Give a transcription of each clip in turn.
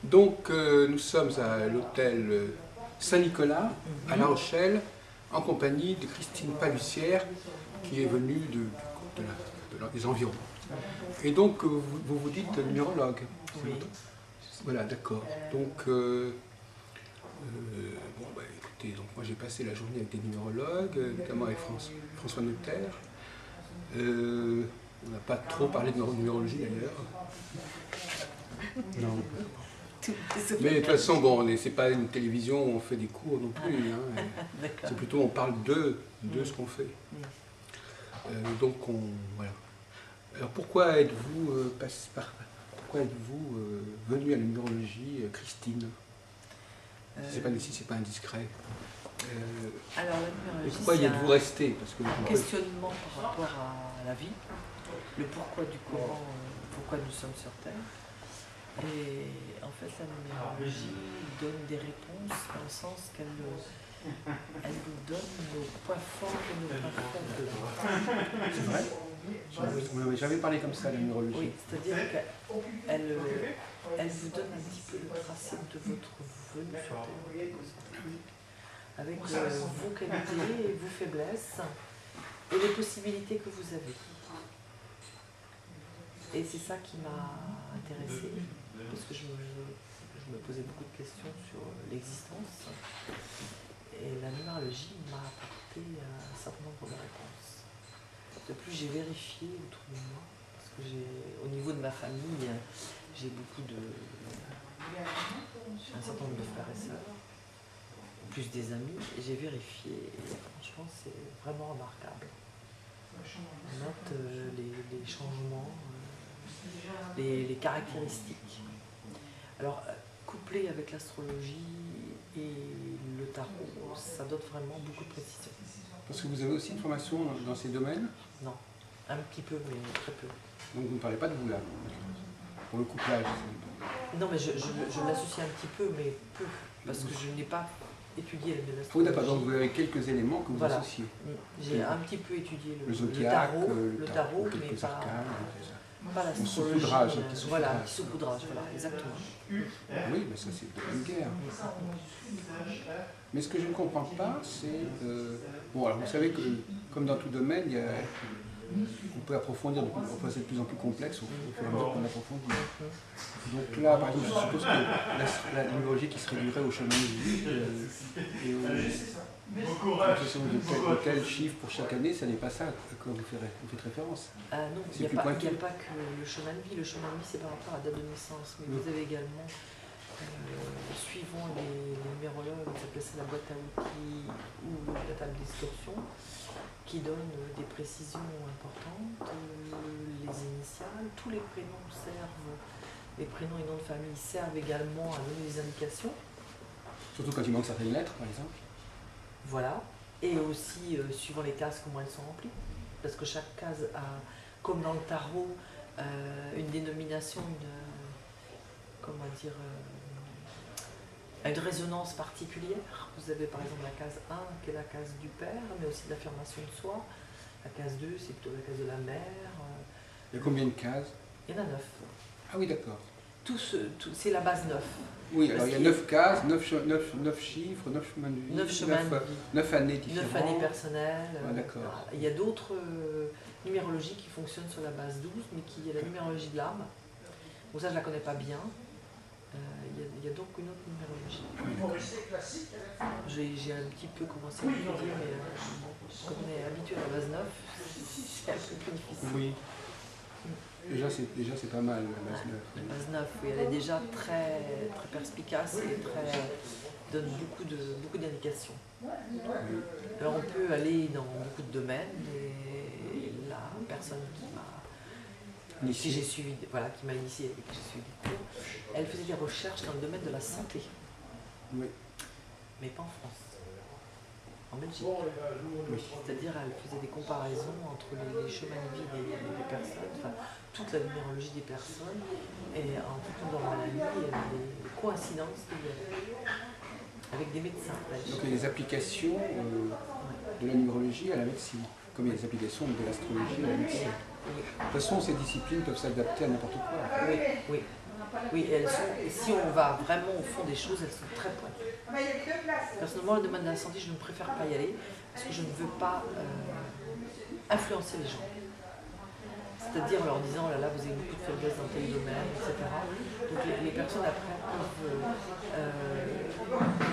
Donc, nous sommes à l'hôtel Saint-Nicolas, à La Rochelle, en compagnie de Christine Palussière, qui est venue des environs. Et donc, vous dites numérologue. Oui. Voilà, d'accord. Donc, bon, bah, écoutez, donc moi j'ai passé la journée avec des numérologues, notamment avec François Notaire. On n'a pas trop parlé de numérologie d'ailleurs. Non. Mais de toute façon, bon, c'est pas une télévision où on fait des cours non plus. Hein. C'est plutôt on parle de ce qu'on fait. Donc, voilà. Alors pourquoi êtes-vous venu à la numérologie, Christine? Si c'est pas indiscret. Alors la numérologie, et pourquoi y êtes-vous resté? Un questionnement par rapport à la vie, le pourquoi du comment, pourquoi nous sommes sur Terre. Et en fait, la numérologie donne des réponses dans le sens qu'elle nous donne nos points forts et nos points faibles. C'est vrai? On n'avait jamais parlé comme ça, la numérologie. Oui, c'est-à-dire qu'elle vous donne un petit peu le tracé de votre venue sur Terre, avec vos qualités et vos faiblesses, et les possibilités que vous avez. Et c'est ça qui m'a intéressée, parce que je me posais beaucoup de questions sur l'existence, et la numérologie m'a apporté un certain nombre de réponses. De plus, j'ai vérifié autour de moi, parce que au niveau de ma famille, j'ai un certain nombre de frères et sœurs, plus des amis, et j'ai vérifié, et franchement c'est vraiment remarquable. On note les changements, les caractéristiques. Alors, couplé avec l'astrologie et le tarot, ça donne vraiment beaucoup de précision. Parce que vous avez aussi une formation dans ces domaines? Non, un petit peu, mais très peu. Donc vous ne parlez pas de vous là, pour le couplage? Non, mais je l'associe un petit peu, mais peu, parce que je n'ai pas étudié l'astrologie. Oui, d'accord, donc vous avez quelques éléments que vous associez. J'ai un petit peu étudié le tarot, mais pas l'astrologie. Voilà, petit saupoudrage, voilà, exactement. Oui, mais ça c'est de bonne guerre. Mais ce que je ne comprends pas, c'est... bon, alors vous savez que, comme dans tout domaine, on peut approfondir, c'est de plus en plus complexe au fur et à mesure qu'on approfondit. Donc là, par exemple, je suppose que la numérologie qui se réduirait au chemin de vie et de tel chiffre pour chaque année, ça n'est pas ça que vous faites référence. Non, il n'y a pas que le chemin de vie. Le chemin de vie, c'est par rapport à la date de naissance. Mais vous avez également, suivant les numérologues, ça s'appelle ça la boîte à outils ou la table distorsion, qui donne des précisions importantes, les initiales, tous les prénoms servent, les prénoms et noms de famille servent également à donner des indications. Surtout quand il manque certaines lettres, par exemple. Voilà, et aussi suivant les cases, comment elles sont remplies, parce que chaque case a, comme dans le tarot, une dénomination, une résonance particulière. Vous avez par exemple la case 1 qui est la case du père, mais aussi de l'affirmation de soi. La case 2 c'est plutôt la case de la mère. Il y a combien de cases? Il y en a 9. Ah oui, d'accord. C'est la base 9. Oui, alors il y a 9 cases, 9 chiffres, 9 chemins de vie, 9 chemins de vie, 9 années différentes. 9 années personnelles. Ah, d'accord. Il y a d'autres numérologies qui fonctionnent sur la base 12, mais qui est la numérologie de l'âme. Bon, ça, je ne la connais pas bien. Il y a donc une autre numérologie. J'ai un petit peu commencé à étudier, mais comme on est habitué à la base 9, c'est un peu plus difficile. Oui. Déjà c'est pas mal, la base 9. La base 9, oui, elle est déjà très, très perspicace et donne beaucoup d'indications. Alors on peut aller dans beaucoup de domaines, et la personne qui m'a initié, et qui j'ai suivi des cours, elle faisait des recherches dans le domaine de la santé. Oui. Mais pas en France. En Belgique. Oui. C'est-à-dire elle faisait des comparaisons entre les chemins de vie des personnes, enfin toute la numérologie des personnes, et en fonction de leur maladie, les coïncidences qu'il y avait avec des médecins. Donc il y a des applications de la numérologie à la médecine, comme il y a des applications de l'astrologie à la médecine. De toute façon, ces disciplines peuvent s'adapter à n'importe quoi. Oui. Oui, et si on va vraiment au fond des choses, elles sont très pointues. Personnellement, le domaine de la santé, je ne préfère pas y aller parce que je ne veux pas influencer les gens. C'est-à-dire en leur disant, oh là là, vous avez beaucoup de faiblesse dans tel domaine, etc. Donc les personnes après peuvent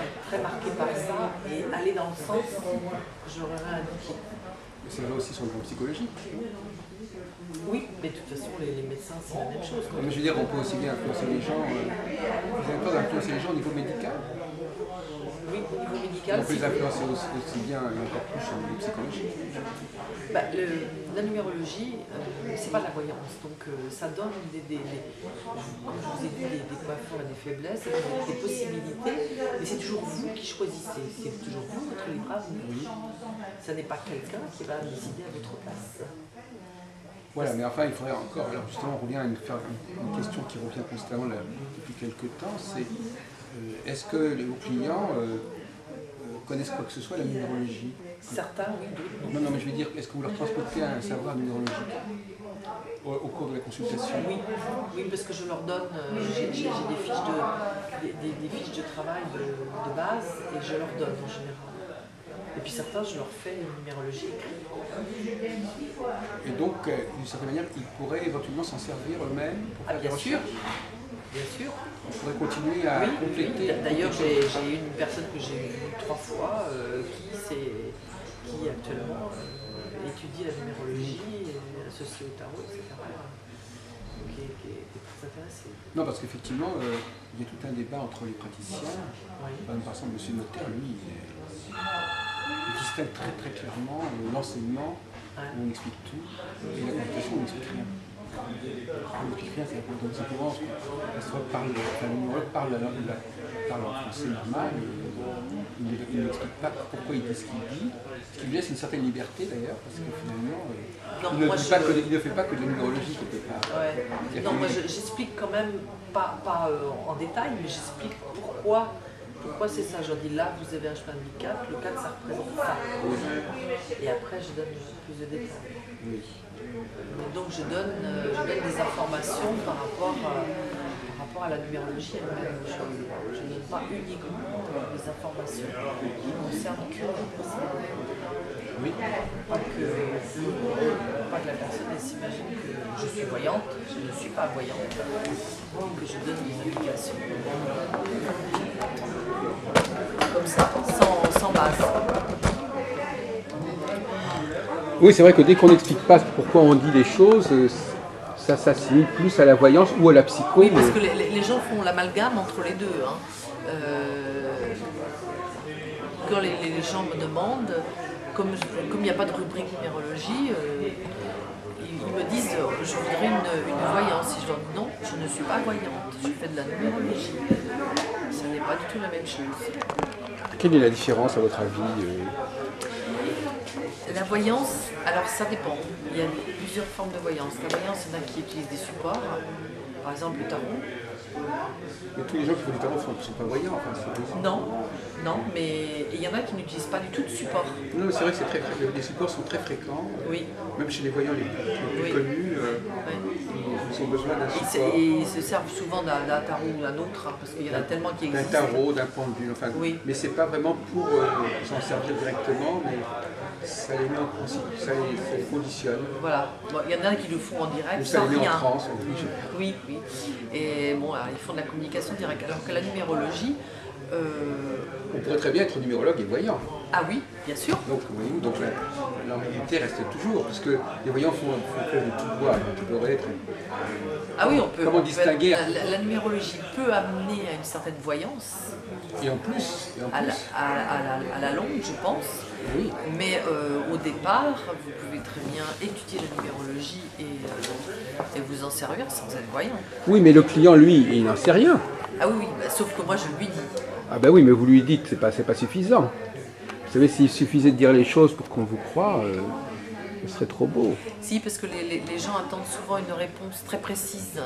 être très marquées par ça et aller dans le sens où je leur aurais indiqué. C'est vrai aussi sur le plan psychologique. Oui, mais de toute façon, les médecins, c'est la même chose. Mais je veux dire, on peut aussi bien influencer les gens. Vous avez peur d'influencer les gens au niveau médical? Oui, au niveau médical. On peut les influencer aussi bien et encore plus au niveau psychologique. Bah, la numérologie, c'est pas de la voyance, donc ça donne comme je vous ai dit, des coiffures et des faiblesses, des possibilités, mais c'est toujours vous qui choisissez, c'est toujours vous, votre libre arbitre. Oui. Ce n'est pas quelqu'un qui va décider à votre place. Voilà, mais enfin, il faudrait encore, alors justement, on revient à une question qui revient constamment là, depuis quelques temps, c'est est-ce que vos clients connaissent quoi que ce soit la numérologie? Certains, oui, d'autres. Non, mais je veux dire, est-ce que vous leur transmettez un savoir numérologique au cours de la consultation? Oui, parce que je leur donne, j'ai des fiches de travail de base et je leur donne en général. Et puis certains, je leur fais une numérologie écrite. Et donc, d'une certaine manière, ils pourraient éventuellement s'en servir eux-mêmes pour faire des recherches? Bien sûr. On pourrait continuer à compléter. D'ailleurs, j'ai une personne que j'ai vue 3 fois qui actuellement étudie la numérologie, associée au tarot, etc. Qui est très intéressée. Non, parce qu'effectivement, il y a tout un débat entre les praticiens. Oui. Par exemple, M. Notaire, lui, il distingue très très clairement l'enseignement, où on explique tout, et la communication, où on n'explique rien. On n'explique rien, c'est donc simplement, le numérologue parle en français normal, il n'explique pas pourquoi il dit ce qu'il dit, ce qui lui laisse une certaine liberté d'ailleurs, parce que finalement, il ne fait pas que de la numérologie quelque part. Ouais. Non, moi j'explique quand même, pas en détail, mais j'explique pourquoi c'est ça. Je leur dis là, vous avez un chemin de 4, le 4 ça représente ça. Oui. Et après, je donne plus de détails. Oui. Donc je donne des informations par rapport à la numérologie elle-même. Je ne donne pas uniquement des informations qui concernent que la personne. Oui. Pas que la personne s'imagine que je suis voyante, je ne suis pas voyante, que je donne des indications. Comme ça, sans base. Oui, c'est vrai que dès qu'on n'explique pas pourquoi on dit les choses, ça s'assimile plus à la voyance ou à la psycho. Oui, parce que les gens font l'amalgame entre les deux. Hein. Quand les gens me demandent, comme il n'y a pas de rubrique numérologie, ils me disent je voudrais une voyance. Si je leur dis non, je ne suis pas voyante, je fais de la numérologie. Ce n'est pas du tout la même chose. Quelle est la différence à votre avis La voyance, alors ça dépend. Il y a plusieurs formes de voyance. La voyance, il y en a qui utilisent des supports, par exemple le tarot. Mais tous les gens qui font du tarot ne sont pas voyants. Enfin, non, mais il y en a qui n'utilisent pas du tout de support. Non, mais c'est vrai que les supports sont très fréquents. Oui. Même chez les voyants les plus connus, ils ont besoin d'un support. Et ils se servent souvent d'un tarot ou d'un autre, parce qu'il y en a tellement qui existent. D'un tarot, d'un pendule, enfin. Oui. Mais c'est pas vraiment pour s'en servir directement, mais ça les met en principe, ça les conditionne. Voilà. Bon, il y en a qui le font en direct, ou ça sans les met rien. En transe, oui. Et bon, alors, ils font de la communication directe. Alors que la numérologie... On pourrait très bien être numérologue et voyant. Ah oui, bien sûr. Donc, voyez-vous, donc la réalité reste toujours, parce que les voyants font preuve de tout voir, donc ils devraient être... Ah oui, on peut. Comment distinguer la numérologie peut amener à une certaine voyance. Et en plus, à la longue, je pense. Oui. Mais au départ, vous pouvez très bien étudier la numérologie et vous en servir sans être voyant. Oui, mais le client, lui, il n'en sait rien. Ah oui, sauf que moi, je lui dis. Ah ben oui, mais vous lui dites, c'est pas suffisant. Vous savez, s'il suffisait de dire les choses pour qu'on vous croie, ce serait trop beau. Si, parce que les gens attendent souvent une réponse très précise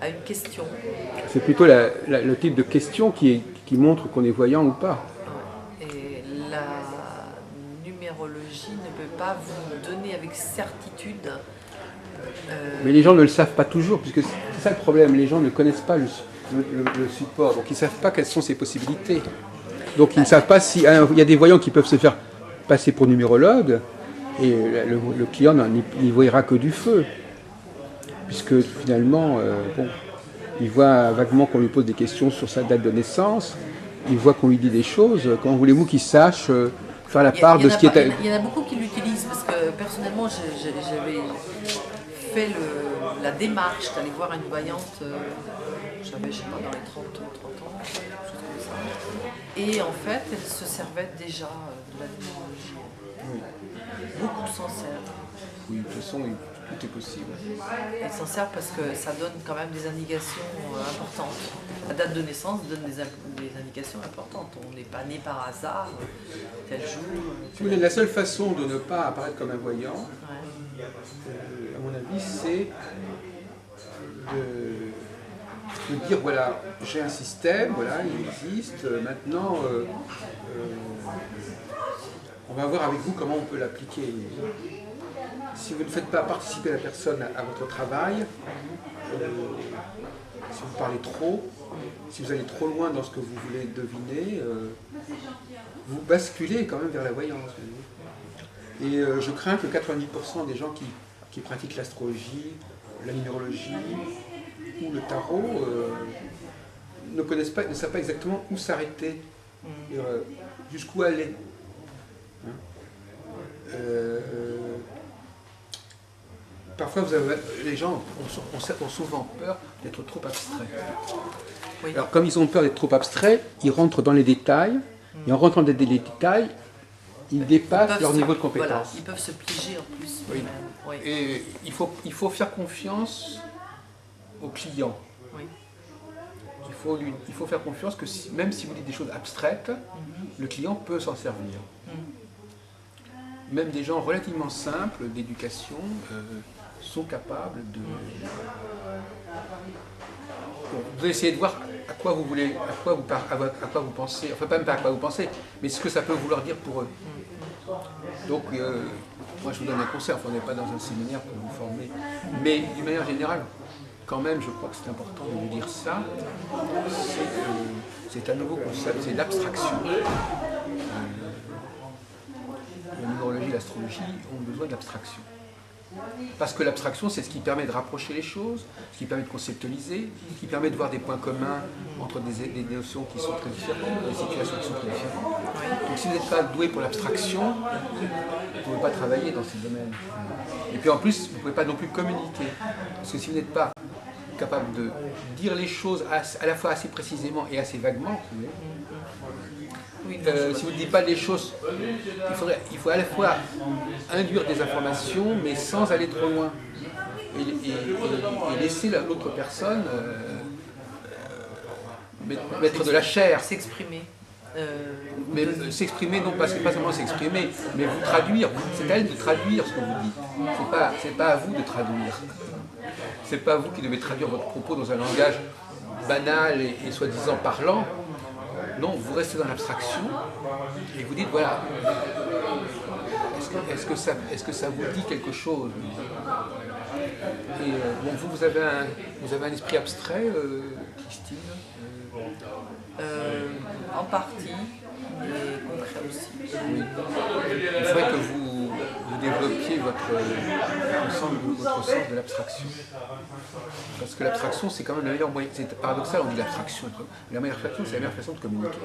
à une question. C'est plutôt le type de question qui montre qu'on est voyant ou pas. Et la numérologie ne peut pas vous donner avec certitude. Mais les gens ne le savent pas toujours, puisque c'est ça le problème, les gens ne connaissent pas le support, donc ils ne savent pas quelles sont ses possibilités. Donc ils ne savent pas si... Il y a des voyants qui peuvent se faire passer pour numérologue, et le client n'y voyera que du feu. Puisque finalement, bon, il voit vaguement qu'on lui pose des questions sur sa date de naissance, il voit qu'on lui dit des choses. Comment voulez-vous qu'il sache faire la part de ce qui est... Il y en a beaucoup qui l'utilisent, parce que personnellement, j'avais fait la démarche d'aller voir une voyante, j'avais, je sais pas, dans les 30 ans, quelque chose comme ça. Et en fait, elle se servait déjà de la numérologie. Oui. Beaucoup s'en servent. Oui, de toute façon, tout est possible. Elle s'en sert parce que ça donne quand même des indications importantes. La date de naissance donne des indications importantes. On n'est pas né par hasard, tel jour. La seule façon de ne pas apparaître comme un voyant, Ouais. à mon avis, c'est de dire, voilà, j'ai un système, voilà, il existe, maintenant, on va voir avec vous comment on peut l'appliquer. Si vous ne faites pas participer la personne à votre travail, si vous parlez trop, si vous allez trop loin dans ce que vous voulez deviner, vous basculez quand même vers la voyance. Et je crains que 90% des gens qui pratiquent l'astrologie, la numérologie ou le tarot ne connaissent pas, ne savent pas exactement où s'arrêter, jusqu'où aller. Parfois, les gens ont souvent peur d'être trop abstraits. Oui. Alors, comme ils ont peur d'être trop abstraits, ils rentrent dans les détails, et en rentrant dans les détails, ils dépassent leur niveau de compétence. Voilà, ils peuvent se piéger en plus. Oui. Oui. Et il faut faire confiance au client. Oui. Il faut faire confiance que même si vous dites des choses abstraites, le client peut s'en servir. Même des gens relativement simples d'éducation sont capables de... Bon, vous essayez de voir à quoi vous voulez, à quoi vous pensez, enfin pas à quoi vous pensez, mais ce que ça peut vouloir dire pour eux. Donc, moi je vous donne un conseil, enfin on n'est pas dans un séminaire pour vous former, mais d'une manière générale, quand même, je crois que c'est important de vous dire ça, c'est un nouveau concept, c'est l'abstraction. La numérologie et l'astrologie ont besoin d'abstraction. Parce que l'abstraction, c'est ce qui permet de rapprocher les choses, ce qui permet de conceptualiser, ce qui permet de voir des points communs entre des notions qui sont très différentes, des situations qui sont très différentes. Donc si vous n'êtes pas doué pour l'abstraction, vous ne pouvez pas travailler dans ce domaine. Et puis en plus, vous ne pouvez pas non plus communiquer. Parce que si vous n'êtes pas capable de dire les choses à la fois assez précisément et assez vaguement, si vous ne dites pas des choses, il faut à la fois induire des informations, mais sans aller trop loin. Et laisser l'autre personne mettre de la chair. S'exprimer. Mais s'exprimer, non pas seulement s'exprimer, mais vous traduire. C'est à elle de traduire ce que vous dites. C'est pas à vous de traduire. C'est pas vous qui devez traduire votre propos dans un langage banal et soi-disant parlant. Non, vous restez dans l'abstraction et vous dites, voilà, est-ce que ça vous dit quelque chose? Et bon, vous avez un esprit abstrait, Christine? En partie, mais concret aussi. Oui. Il faudrait que vous développiez votre sens de l'abstraction. Parce que l'abstraction, c'est quand même le meilleur moyen. C'est paradoxal, on dit l'abstraction. La meilleure façon, c'est la meilleure façon de communiquer.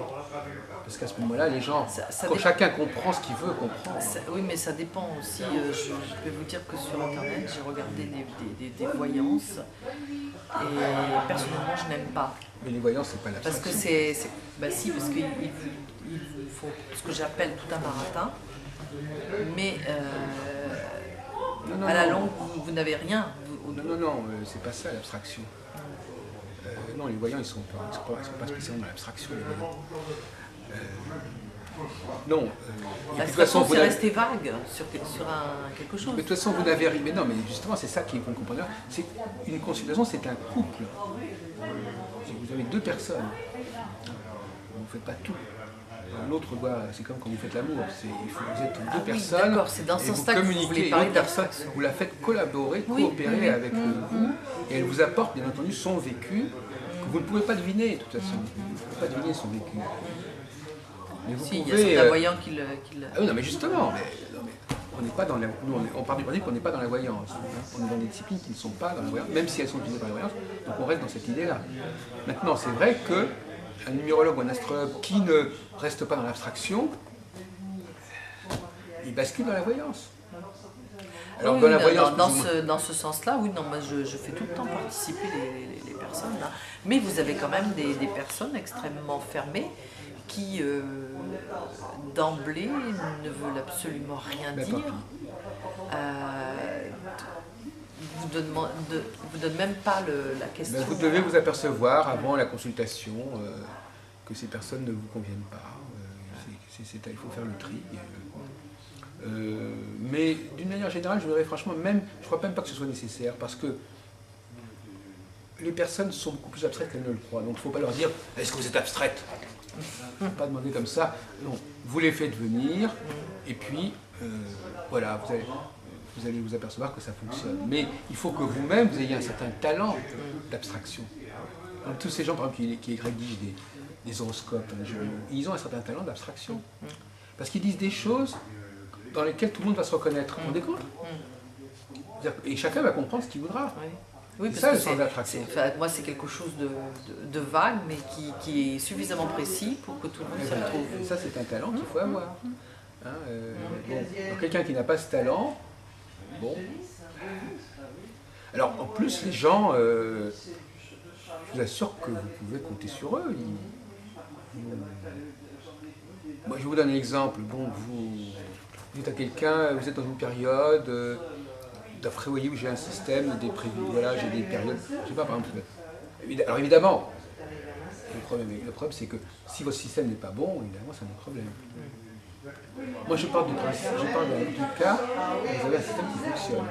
Parce qu'à ce moment-là, les gens, quand chacun comprend ce qu'il veut comprendre. Oui, mais ça dépend aussi. Je vais vous dire que sur Internet, j'ai regardé des voyances. Et personnellement, je n'aime pas. Mais les voyances, c'est pas l'abstraction. Parce que bah si, parce qu'il vous faut ce que j'appelle tout un marathon. Mais à la longue, vous n'avez rien. Non, c'est pas ça l'abstraction. Non, les voyants, ils sont pas spécialement dans l'abstraction. Non. L'abstraction, c'est rester vague sur quelque chose. Mais de toute façon, vous n'avez rien. Mais non, mais justement, c'est ça qui est comprenez. C'est une consultation, c'est un couple. Vous avez deux personnes. Vous ne faites pas tout. l'autre doit, c'est comme quand vous faites l'amour, vous êtes deux Oui, personnes, d'accord, c'est dans ce et vous sens-là que vous communiquez, voulez et parler l'autre personne, d'abstraction. vous la faites collaborer, Oui, coopérer oui, avec vous, et elle vous apporte bien entendu son vécu, que vous ne pouvez pas deviner de toute façon, vous ne pouvez pas deviner son vécu. Mais vous Si, il y a pouvez... certains voyants qui le... Ah oui, non mais justement, on n'est pas dans la... Nous, on part du principe qu'on n'est pas dans la voyance. Hein. On est dans des disciplines qui ne sont pas dans la voyance, même si elles sont utilisées par la voyance, donc on reste dans cette idée-là. Maintenant, c'est vrai qu'un numérologue ou un astrologue qui ne reste pas dans l'abstraction, il bascule dans la voyance. Alors, Oui, dans la voyance, dans ce sens-là, oui, non, moi je fais tout le temps participer les personnes. Là. Mais vous avez quand même des personnes extrêmement fermées qui, d'emblée, ne veulent absolument rien dire. Vous donne même pas la question. Vous devez vous apercevoir avant la consultation que ces personnes ne vous conviennent pas. Il faut faire le tri. Mais d'une manière générale, je dirais franchement, même, je ne crois même pas que ce soit nécessaire, parce que les personnes sont beaucoup plus abstraites qu'elles ne le croient. Donc il ne faut pas leur dire « Est-ce que vous êtes abstraite ?» Il ne faut pas demander comme ça. Non, vous les faites venir, et puis voilà, vous allez vous apercevoir que ça fonctionne. Mais il faut que vous-même, vous ayez un certain talent d'abstraction. Donc, tous ces gens, par exemple, qui rédigent des horoscopes, des journaux, ils ont un certain talent d'abstraction. Parce qu'ils disent des choses dans lesquelles tout le monde va se reconnaître. On découvre. Et chacun va comprendre ce qu'il voudra. Oui, c'est parce ça le sens d'attraction. Moi, c'est quelque chose de vague, mais qui est suffisamment précis pour que tout le monde s'y retrouve. Et ça, c'est un talent qu'il faut avoir. Hein, quelqu'un qui n'a pas ce talent, bon. Alors, en plus, les gens, je vous assure que vous pouvez compter sur eux. Moi, je vous donne un exemple. Bon, vous dites à quelqu'un, vous êtes dans une période... D'après, vous voyez, où j'ai un système, des prévus, voilà, j'ai des périodes, je sais pas, par exemple. Alors évidemment, le problème c'est que si votre système n'est pas bon, évidemment, c'est un problème. Moi, je parle du cas où vous avez un système qui fonctionne.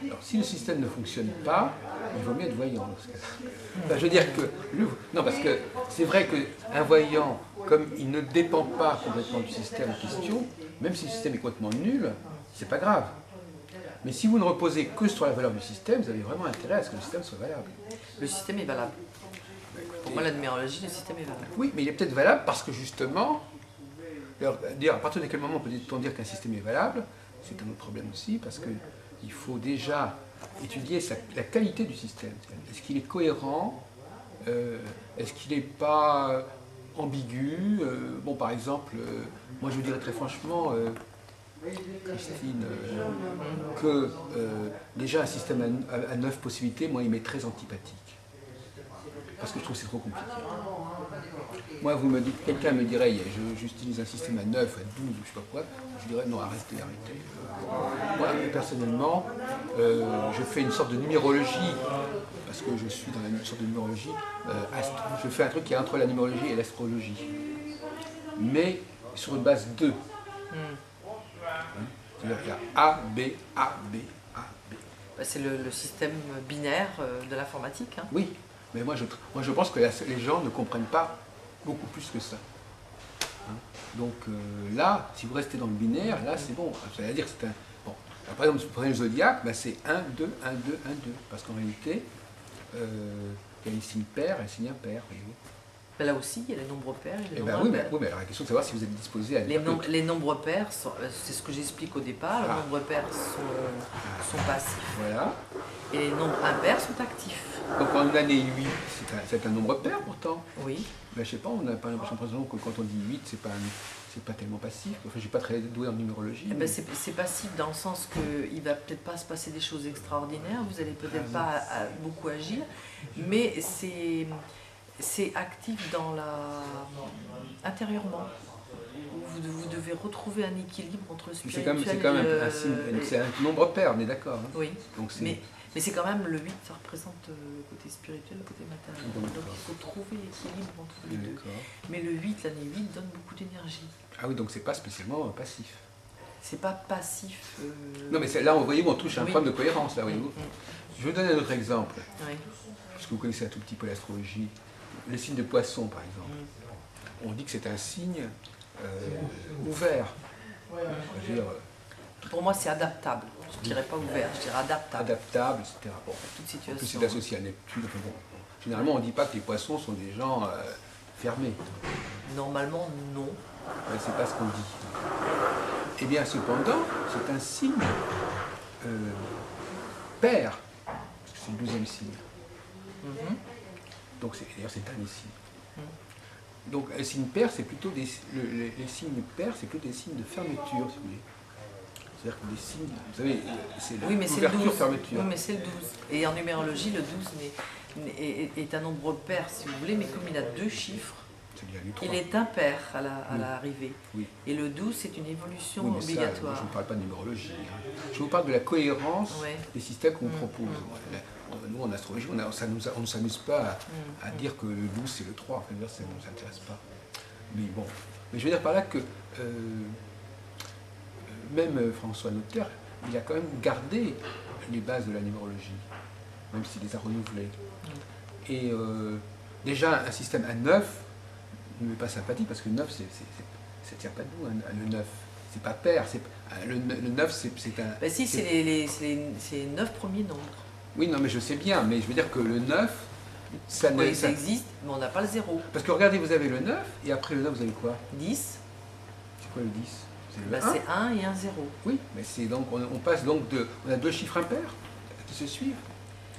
Alors, si le système ne fonctionne pas, il vaut mieux être voyant dans ce cas-là. Enfin, je veux dire que, non, parce que c'est vrai qu'un voyant, comme il ne dépend pas complètement du système en question, même si le système est complètement nul, c'est pas grave. Mais si vous ne reposez que sur la valeur du système, vous avez vraiment intérêt à ce que le système soit valable. Le système est valable. Pour moi, la numérologie, le système est valable. Oui, mais il est peut-être valable parce que justement, à partir de quel moment peut-on dire qu'un système est valable? C'est un autre problème aussi, parce qu'il faut déjà étudier la qualité du système. Est-ce qu'il est cohérent? Est-ce qu'il n'est pas ambigu? Bon, par exemple, moi je vous dirais très franchement... Christine, que déjà un système à 9 possibilités, moi il m'est très antipathique. Parce que je trouve que c'est trop compliqué. Moi, quelqu'un me dirait, j'utilise un système à 9, à 12, ou je sais pas quoi, je dirais non, arrêtez. Moi, personnellement, je fais une sorte de numérologie, parce que je suis dans une sorte de numérologie, je fais un truc qui est entre la numérologie et l'astrologie. Mais sur une base 2. C'est-à-dire qu'il y a A, B, A, B, A, B. C'est le système binaire de l'informatique. Hein. Oui, mais moi je pense que les gens ne comprennent pas beaucoup plus que ça. Hein? Donc là, si vous restez dans le binaire, là c'est bon. C'est-à-dire que c'est un... Bon. Alors, par exemple, si vous prenez le zodiaque, ben, c'est 1, 2, 1, 2, 1, 2. Parce qu'en réalité, il y a les signes pairs et les signes impairs. Ben là aussi, il y a les nombres pairs et les nombres oui, impairs. Mais alors la question c'est de savoir si vous êtes disposé à les nombres pairs, c'est ce que j'explique au départ, les nombres pairs sont passifs. Voilà. Et les nombres impairs sont actifs. Donc en une année 8, c'est un nombre pair pourtant. Oui. Ben, je sais pas, on n'a pas l'impression que quand on dit 8, c'est pas tellement passif. Enfin, je ne suis pas très doué en numérologie. Ben, c'est passif dans le sens qu'il ne va peut-être pas se passer des choses extraordinaires, vous n'allez peut-être pas beaucoup agir, mais c'est actif intérieurement. Vous devez retrouver un équilibre entre le spirituel c'est quand même un signe, c'est un nombre pair, on est d'accord. Hein. Oui, donc mais c'est quand même le 8, ça représente le côté spirituel, le côté matériel. Donc il faut trouver l'équilibre entre les deux. Mais le 8, l'année 8, donne beaucoup d'énergie. Ah oui, donc c'est pas spécialement passif. C'est pas passif. Non, mais là, vous voyez, on touche à un problème de cohérence, là, voyez-vous. Je vais vous donner un autre exemple. Oui. Parce que vous connaissez un tout petit peu l'astrologie. Les signes de poisson, par exemple. on dit que c'est un signe ouvert. Je veux dire, Pour moi, c'est adaptable. Je ne dirais pas ouvert, je dirais adaptable. adaptable, etc. Bon. Toute En plus, situation. c'est associé à Neptune. Enfin, bon. Généralement, on ne dit pas que les poissons sont des gens fermés. Normalement, non. C'est pas ce qu'on dit. Eh bien, cependant, c'est un signe pair, parce que c'est le 12e signe. Mhm. Donc, d'ailleurs, c'est un des signes. Donc, un signe pair, c'est plutôt les signes pairs, c'est plutôt des signes de fermeture, si vous voulez. C'est-à-dire que des signes, vous savez, c'est Oui, mais c'est le 12. l'ouverture-fermeture. Oui, mais c'est le 12. Et en numérologie, le 12 est un nombre pair, si vous voulez, mais comme il a 2 chiffres, C'est-à-dire les trois. il est impair à l'arrivée. Oui. Et le 12, c'est une évolution Oui, mais ça, obligatoire. je ne parle pas de numérologie. Hein. Je vous parle de la cohérence Ouais. des systèmes qu'on propose. Nous, en astrologie, on ne s'amuse pas à dire que le 12, c'est le 3. Enfin, ça ne nous intéresse pas. Mais bon. Mais je veux dire par là que même François Notaire, il a quand même gardé les bases de la numérologie, même s'il les a renouvelées. Et déjà, un système à 9 ne m'est pas sympathique, parce que 9, ça ne tient pas debout, hein, le 9. C'est pas pair. Le 9, c'est un... Ben si, c'est les 9 premiers nombres. Oui, non, mais je sais bien, mais je veux dire que le 9, ça ne... Oui, ça existe, mais on n'a pas le 0. Parce que regardez, vous avez le 9, et après le 9, vous avez quoi? 10, C'est quoi le 10? C'est le ben 1. c'est 1 et un 0. Oui, mais c'est donc, on passe donc de... On a 2 chiffres impairs qui se suivent,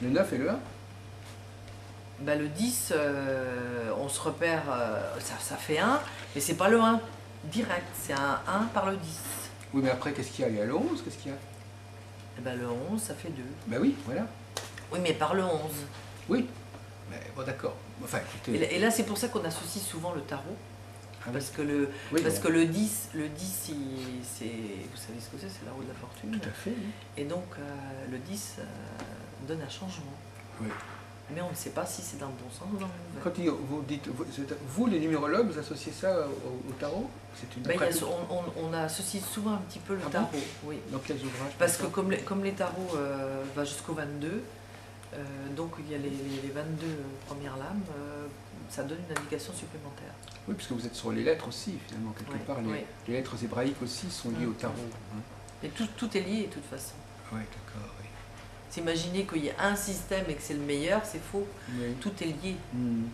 le 9 et le 1. Ben le 10, on se repère, ça fait 1, mais c'est pas le 1 direct, c'est un 1 par le 10. Oui, mais après, qu'est-ce qu'il y a? Il y a le 11, qu'est-ce qu'il y a? Et ben le 11, ça fait 2. Ben oui, voilà. Oui, mais par le 11. Oui, mais bon, d'accord. Enfin, écoutez... Et là, c'est pour ça qu'on associe souvent le tarot. Ah oui. Parce que Oui, parce bon. que le 10, c'est, vous savez ce que c'est la roue de la fortune. Tout à fait, oui. Et donc, le 10 donne un changement. Oui. Mais on ne sait pas si c'est dans le bon sens ou dans le mauvais. Quand vous dites, vous les numérologues, vous associez ça au tarot? C'est une Ben, pratique. on associe souvent un petit peu le Ah bon tarot. Oui. Dans quels ouvrages? Parce que comme les tarots va jusqu'au 22, donc il y a les 22 premières lames, ça donne une indication supplémentaire. Oui, puisque vous êtes sur les lettres aussi, finalement, quelque Oui, part. oui. Les lettres hébraïques aussi sont liées au tarot. Hein. Et tout est lié de toute façon. Oui, d'accord, oui. S'imaginer qu'il y a un système et que c'est le meilleur, c'est faux. Oui. Tout est lié. Hmm.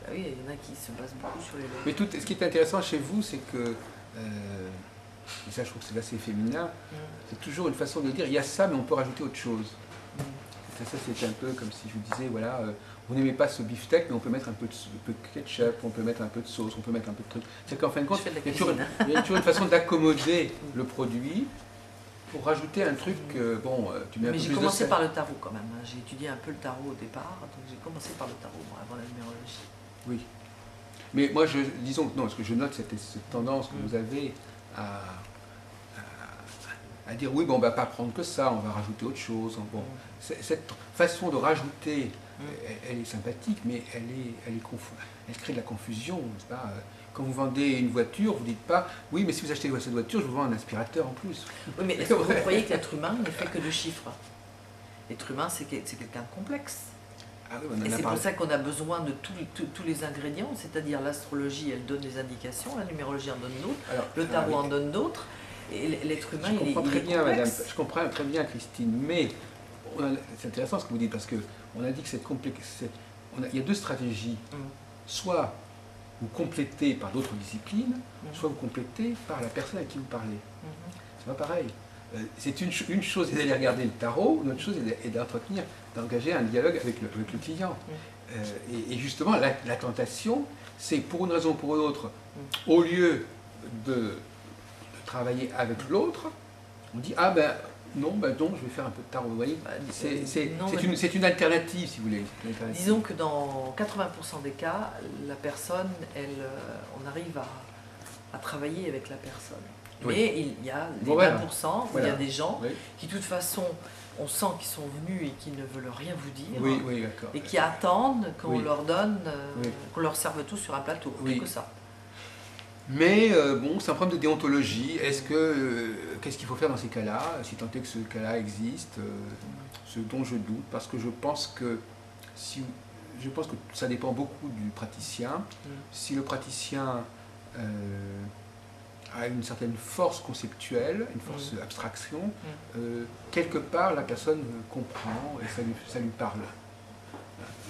Bah oui, il y en a qui se basent beaucoup sur les lettres. Mais ce qui est intéressant chez vous, c'est que, et ça je trouve que c'est assez féminin, c'est toujours une façon de dire, il y a ça, mais on peut rajouter autre chose. Ça c'est un peu comme si je vous disais, voilà, vous n'aimez pas ce beefsteak, mais on peut mettre un peu de ketchup, on peut mettre un peu de sauce, on peut mettre un peu de trucs. C'est qu'en fin de compte, Je fais de la il y a toujours, cuisine. il y a toujours une façon d'accommoder le produit pour rajouter un truc, bon, tu mets un Mais peu j'ai plus de commencé sel. par le tarot quand même. Hein. J'ai étudié un peu le tarot au départ, donc j'ai commencé par le tarot moi, avant la numérologie. Oui. Mais moi, disons que non, parce que je note cette tendance que vous avez à dire oui, bon, on ne va pas prendre que ça, on va rajouter autre chose. Bon, cette façon de rajouter, elle est sympathique, mais elle crée de la confusion, n'est-ce pas? Quand vous vendez une voiture, vous ne dites pas oui, mais si vous achetez cette voiture, je vous vends un aspirateur en plus. Oui, mais est-ce que vous croyez que l'être humain n'est fait que de chiffres? L'être humain, c'est quelqu'un de complexe. Ah oui, on en Et a c'est parlé. pour ça qu'on a besoin de tous les ingrédients, c'est-à-dire l'astrologie, elle donne des indications, la numérologie en donne d'autres, Alors, le tarot en avec- donne d'autres, et l'être humain, Je comprends il très est bien, madame. complexe. Je comprends très bien, Christine, mais c'est intéressant ce que vous dites, parce qu'on a dit que il y a deux stratégies. Soit vous complétez par d'autres disciplines, soit vous complétez par la personne à qui vous parlez. C'est pas pareil. C'est une chose est d'aller regarder le tarot, une autre chose est d'engager un dialogue avec le client. Et justement, la tentation, c'est pour une raison ou pour une autre, au lieu de travailler avec l'autre, on dit ah ben non, ben donc je vais faire un peu de tarot. Vous voyez, c'est une alternative, si vous voulez. Disons que dans 80% des cas, la personne, on arrive à travailler avec la personne. Oui. Mais il y a les 20% où il y a des gens qui, de toute façon, on sent qu'ils sont venus et qui ne veulent rien vous dire. Oui, oui, d'accord. Et qui attendent qu'on leur donne, Oui. qu'on leur serve tout sur un plateau. Oui. Que ça. Mais bon, c'est un problème de déontologie. Qu'est-ce qu'il faut faire dans ces cas-là, si tant est que ce cas-là existe, ce dont je doute, parce que je pense que si je pense que ça dépend beaucoup du praticien. Si le praticien a une certaine force conceptuelle, une force d'abstraction, quelque part la personne comprend et ça lui parle.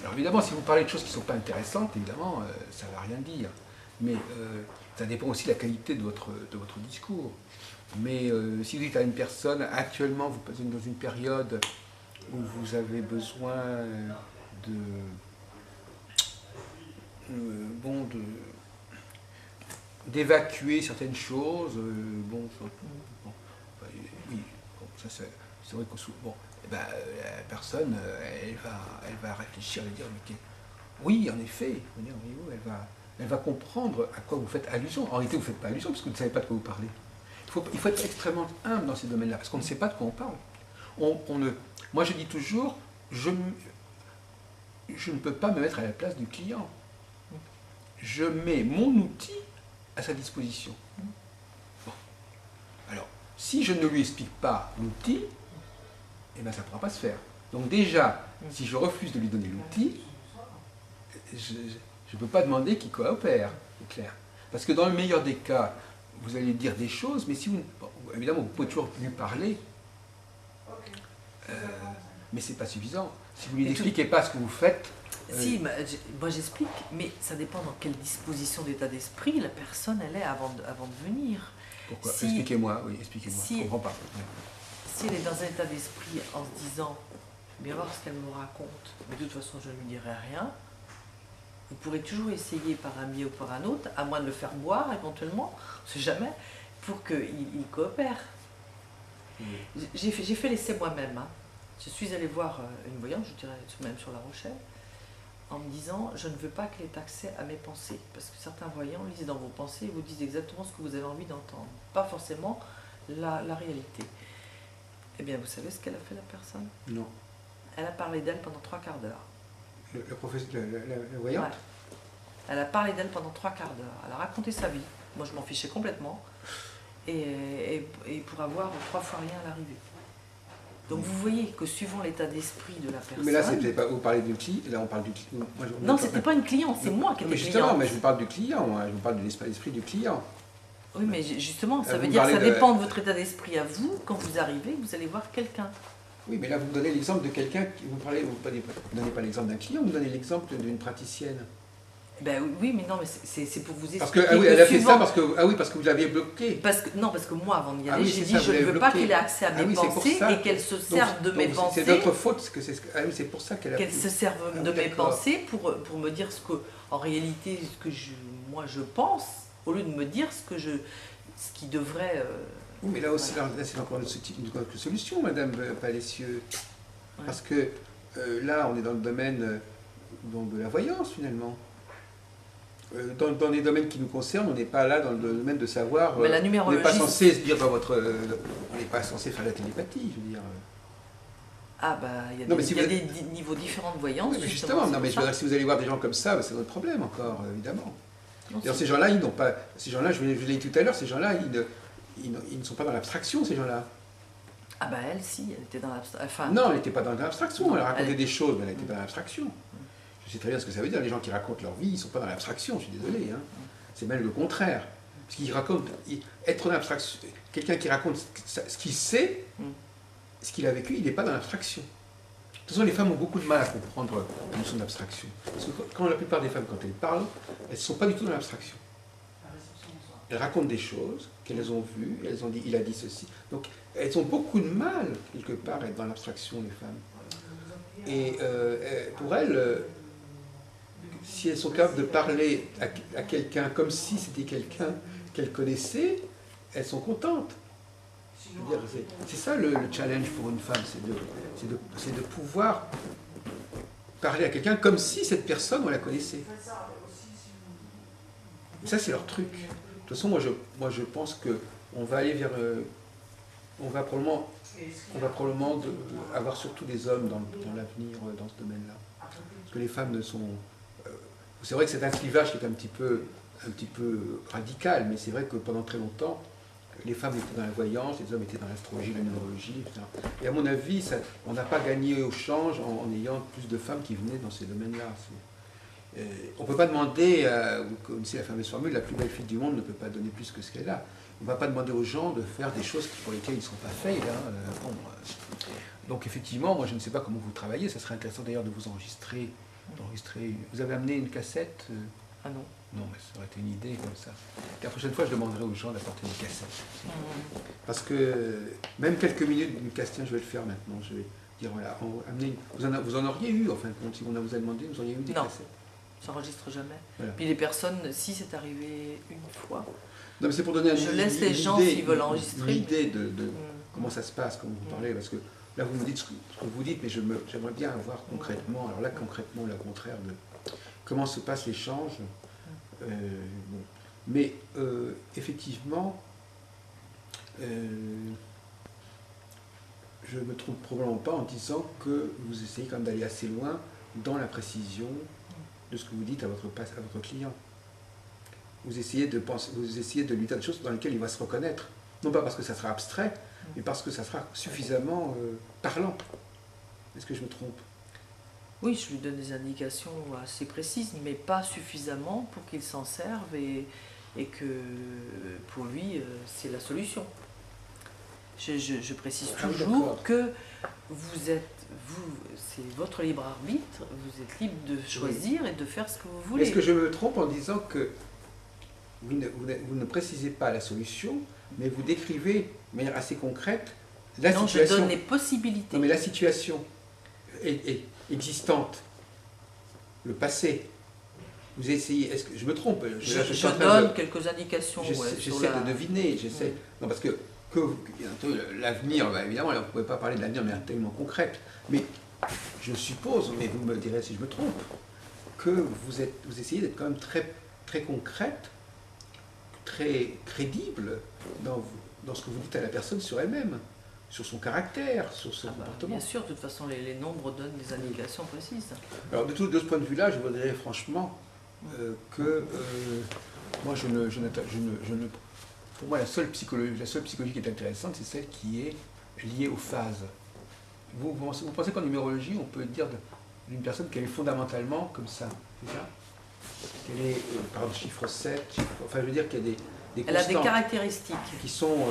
Alors évidemment, si vous parlez de choses qui ne sont pas intéressantes, évidemment, ça ne va rien dire. Mais ça dépend aussi de la qualité de votre discours. Mais si vous dites à une personne, actuellement vous êtes dans une période où vous avez besoin d'évacuer certaines choses, oui, ça c'est vrai que bon, la personne, elle va réfléchir et dire, oui, en effet, elle va comprendre à quoi vous faites allusion. En réalité, vous ne faites pas allusion parce que vous ne savez pas de quoi vous parlez. Il faut être extrêmement humble dans ces domaines-là, parce qu'on ne sait pas de quoi on parle. Moi, je dis toujours, je ne peux pas me mettre à la place du client. Je mets mon outil à sa disposition. Bon. Alors, si je ne lui explique pas l'outil, eh bien, ça ne pourra pas se faire. Donc déjà, si je refuse de lui donner l'outil, je ne peux pas demander qu'il coopère, c'est clair. Parce que dans le meilleur des cas, vous allez dire des choses, mais si vous, évidemment, vous pouvez toujours lui parler, mais ce n'est pas suffisant. Si vous ne lui expliquez pas ce que vous faites... Si, moi j'explique, mais ça dépend dans quelle disposition d'état d'esprit la personne elle est avant de venir. Pourquoi? Expliquez-moi, oui, expliquez-moi, je ne comprends pas. Si elle est dans un état d'esprit en se disant, bien voir ce qu'elle me raconte, mais de toute façon je ne lui dirai rien, vous pourrez toujours essayer par un biais ou par un autre, à moins de le faire boire éventuellement, on ne sait jamais, pour qu'il coopère. J'ai fait l'essai moi-même. Hein. Je suis allée voir une voyante, je dirais même sur La Rochelle, en me disant, je ne veux pas qu'elle ait accès à mes pensées. Parce que certains voyants lisent dans vos pensées et vous disent exactement ce que vous avez envie d'entendre. Pas forcément la réalité. Eh bien, vous savez ce qu'elle a fait, la personne? Non. Elle a parlé d'elle pendant 3/4 d'heure. La voyante? Ouais. Elle a parlé d'elle pendant 3/4 d'heure. Elle a raconté sa vie. Moi, je m'en fichais complètement. Et pour avoir 3 fois rien à l'arrivée. Donc vous voyez que suivant l'état d'esprit de la personne... Mais là, c'est pas vous parlez du client, là on parle du client. Non, c'était pas une cliente, c'est moi qui étais justement, cliente. mais je vous parle du client, moi. Je vous parle de l'esprit du client. Oui, mais justement, ça veut dire que ça dépend de votre état d'esprit à vous. Quand vous arrivez, vous allez voir quelqu'un. Oui, mais là, vous me donnez l'exemple de quelqu'un, vous ne donnez pas l'exemple d'un client, vous donnez l'exemple d'une praticienne. Ben oui, mais non, mais c'est pour vous expliquer. Parce que, ah oui, elle a fait ça parce que vous l'aviez bloqué. Non, parce que moi, avant d'y aller, j'ai dit je ne veux pas qu'elle ait accès à mes pensées et qu'elle se serve de mes pensées. C'est notre faute, c'est pour ça qu'elle a... Qu'elle se serve de mes pensées pour me dire ce que, en réalité, ce que moi je pense, au lieu de me dire ce qui devrait... Oui, mais là aussi, là, c'est encore une solution, Madame Palessieux. Ouais. Parce que là, on est dans le domaine de la voyance, finalement. Dans les domaines qui nous concernent, on n'est pas là dans le domaine de savoir. Mais la on n'est pas censé se dire dans votre. On n'est pas censé faire la télépathie, je veux dire. Ah bah il y a des niveaux différents de voyance. Oui, mais justement, non, mais je veux dire, si vous allez voir des gens comme ça, c'est votre problème encore, évidemment. Non, ces gens-là, ils n'ont pas. Ces gens-là, je l'ai dit tout à l'heure, ces gens-là, ils ne sont pas dans l'abstraction, ces gens-là. Ah bah elle, si, elle était dans l'abstraction. Enfin, non, elle n'était pas dans l'abstraction, elle racontait des choses, mais elle était dans l'abstraction. Je sais très bien ce que ça veut dire, les gens qui racontent leur vie, ils ne sont pas dans l'abstraction, je suis désolé. Hein. C'est même le contraire. Parce qu'ils racontent, être dans l'abstraction, quelqu'un qui raconte ce qu'il sait, ce qu'il a vécu, il n'est pas dans l'abstraction. De toute façon, les femmes ont beaucoup de mal à comprendre la notion d'abstraction. Parce que quand la plupart des femmes, quand elles parlent, elles ne sont pas du tout dans l'abstraction. Elles racontent des choses qu'elles ont vues, elles ont dit, il a dit ceci. Donc, elles ont beaucoup de mal, quelque part, à être dans l'abstraction, les femmes. Et pour elles, si elles sont capables de parler à quelqu'un comme si c'était quelqu'un qu'elles connaissaient, elles sont contentes. C'est ça le challenge pour une femme, c'est de pouvoir parler à quelqu'un comme si cette personne, on la connaissait. Et ça, c'est leur truc. De toute façon, moi je pense qu'on va aller vers... on va probablement avoir surtout des hommes dans l'avenir, dans ce domaine-là. Parce que les femmes ne sont... c'est vrai que c'est un clivage qui est un petit peu radical, mais c'est vrai que pendant très longtemps, les femmes étaient dans la voyance, les hommes étaient dans l'astrologie, la numérologie, etc. Et à mon avis, on n'a pas gagné au change en ayant plus de femmes qui venaient dans ces domaines-là. On ne peut pas demander, comme c'est la fameuse formule, la plus belle fille du monde ne peut pas donner plus que ce qu'elle a. On ne va pas demander aux gens de faire des choses pour lesquelles ils ne sont pas faits. Donc effectivement, moi je ne sais pas comment vous travaillez, ça serait intéressant d'ailleurs de vous enregistrer. Vous avez amené une cassette Ah non. Non, mais ça aurait été une idée comme ça. La prochaine fois, je demanderai aux gens d'apporter une cassette. Parce que même quelques minutes d'une cassette, je vais le faire maintenant. Je vais dire, voilà, vous en auriez eu, enfin, si on vous a demandé, vous auriez eu des cassettes. Ça n'enregistre jamais. Voilà. Puis les personnes, si c'est arrivé une fois, non, mais c'est pour donner je laisse les gens s'ils veulent enregistrer. Une idée de comment ça se passe, comme vous parlez, parce que là vous me dites ce que vous dites, mais j'aimerais bien voir concrètement, alors là concrètement, le contraire de comment se passe l'échange. Bon. Mais effectivement, je me trompe probablement pas en disant que vous essayez quand même d'aller assez loin dans la précision de ce que vous dites à votre client. Vous essayez de lui dire des choses dans lesquelles il va se reconnaître. Non pas parce que ça sera abstrait, mais parce que ça sera suffisamment parlant. Est-ce que je me trompe? Oui, je lui donne des indications assez précises, mais pas suffisamment pour qu'il s'en serve et que pour lui, c'est la solution. Je précise toujours que c'est votre libre arbitre, vous êtes libre de choisir et de faire ce que vous voulez. Est-ce que je me trompe en disant que vous ne précisez pas la solution, mais vous décrivez de manière assez concrète la situation. Je donne les possibilités. Non, mais la situation est existante, le passé. Vous essayez, est-ce que je me trompe? Je donne quelques indications. J'essaie de deviner, non, parce que l'avenir, évidemment, on ne pouvait pas parler de l'avenir de manière tellement concrète, mais je suppose, mais vous me direz si je me trompe, que vous essayez d'être quand même très, très concrète, très crédible dans ce que vous dites à la personne sur elle-même, sur son caractère, sur son comportement. Bien sûr, de toute façon, les nombres donnent des indications précises. Alors, de ce point de vue-là, je voudrais franchement que moi, pour moi, la seule psychologie qui est intéressante, c'est celle qui est liée aux phases. Vous pensez qu'en numérologie, on peut dire d'une personne qu'elle est fondamentalement comme ça, c'est ça? Qu'elle est, par exemple, chiffre 7, enfin, je veux dire qu'il y a des Elle a des caractéristiques qui sont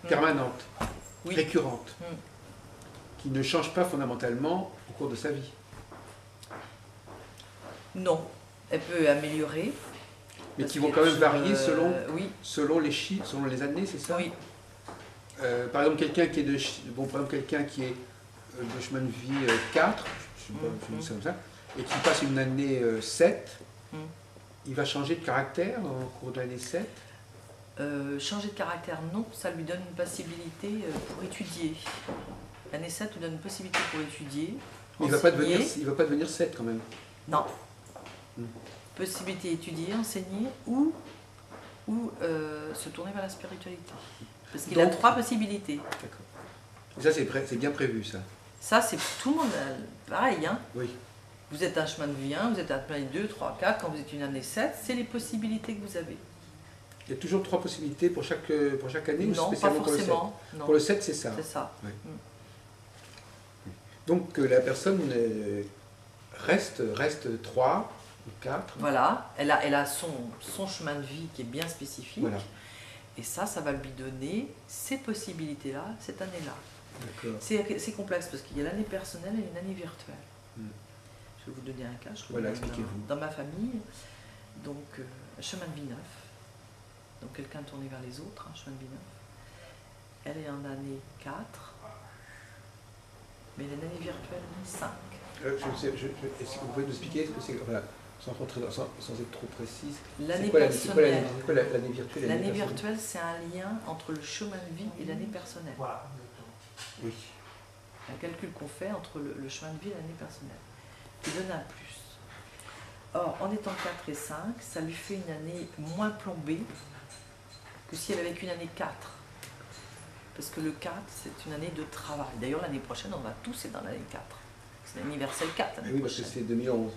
permanentes, récurrentes, qui ne changent pas fondamentalement au cours de sa vie. Non, elle peut améliorer. Mais qui vont quand même varier selon les chiffres, selon les années, c'est ça? Oui. Par exemple, quelqu'un qui est de chemin de vie 4, je dis ça comme ça, et qui passe une année 7, il va changer de caractère au cours de l'année 7? Changer de caractère, non, ça lui donne une possibilité pour étudier. L'année 7 lui donne une possibilité pour étudier. Il ne va pas devenir 7 quand même. Non. Possibilité d'étudier, enseigner ou se tourner vers la spiritualité. Parce qu'il a 3 possibilités. D'accord. Et ça, c'est bien prévu, ça. Ça, c'est tout le monde pareil. Hein. Oui. Vous êtes un chemin de vie 1, vous êtes un chemin de vie 2, 3, 4. Quand vous êtes une année 7, c'est les possibilités que vous avez. Il y a toujours 3 possibilités pour chaque année? Non, ou spécialement pas forcément. Pour le 7, c'est ça. C'est ça. Oui. Donc la personne reste 3 ou 4. Voilà, elle a son chemin de vie qui est bien spécifique. Voilà. Et ça va lui donner ces possibilités-là, cette année-là. C'est complexe parce qu'il y a l'année personnelle et une année virtuelle. Je vais vous donner un cas. Voilà, expliquez-vous. Dans ma famille, donc chemin de vie 9. Donc quelqu'un tourné vers les autres, chemin de vie 9. Elle est en année 4, mais l'année virtuelle 5. Est-ce que vous pouvez nous expliquer ce que c'est, voilà, sans être trop précise? L'année personnelle. C'est quoi l'année virtuelle? L'année virtuelle, c'est un lien entre le chemin de vie et l'année personnelle. Oui. Un calcul qu'on fait entre le chemin de vie et l'année personnelle, qui donne un plus. Or, en étant 4 et 5, ça lui fait une année moins plombée que si elle avait qu'une année 4. Parce que le 4, c'est une année de travail. D'ailleurs, l'année prochaine, on va tous être dans l'année 4. C'est l'anniversaire 4. Oui, parce que c'est 2011.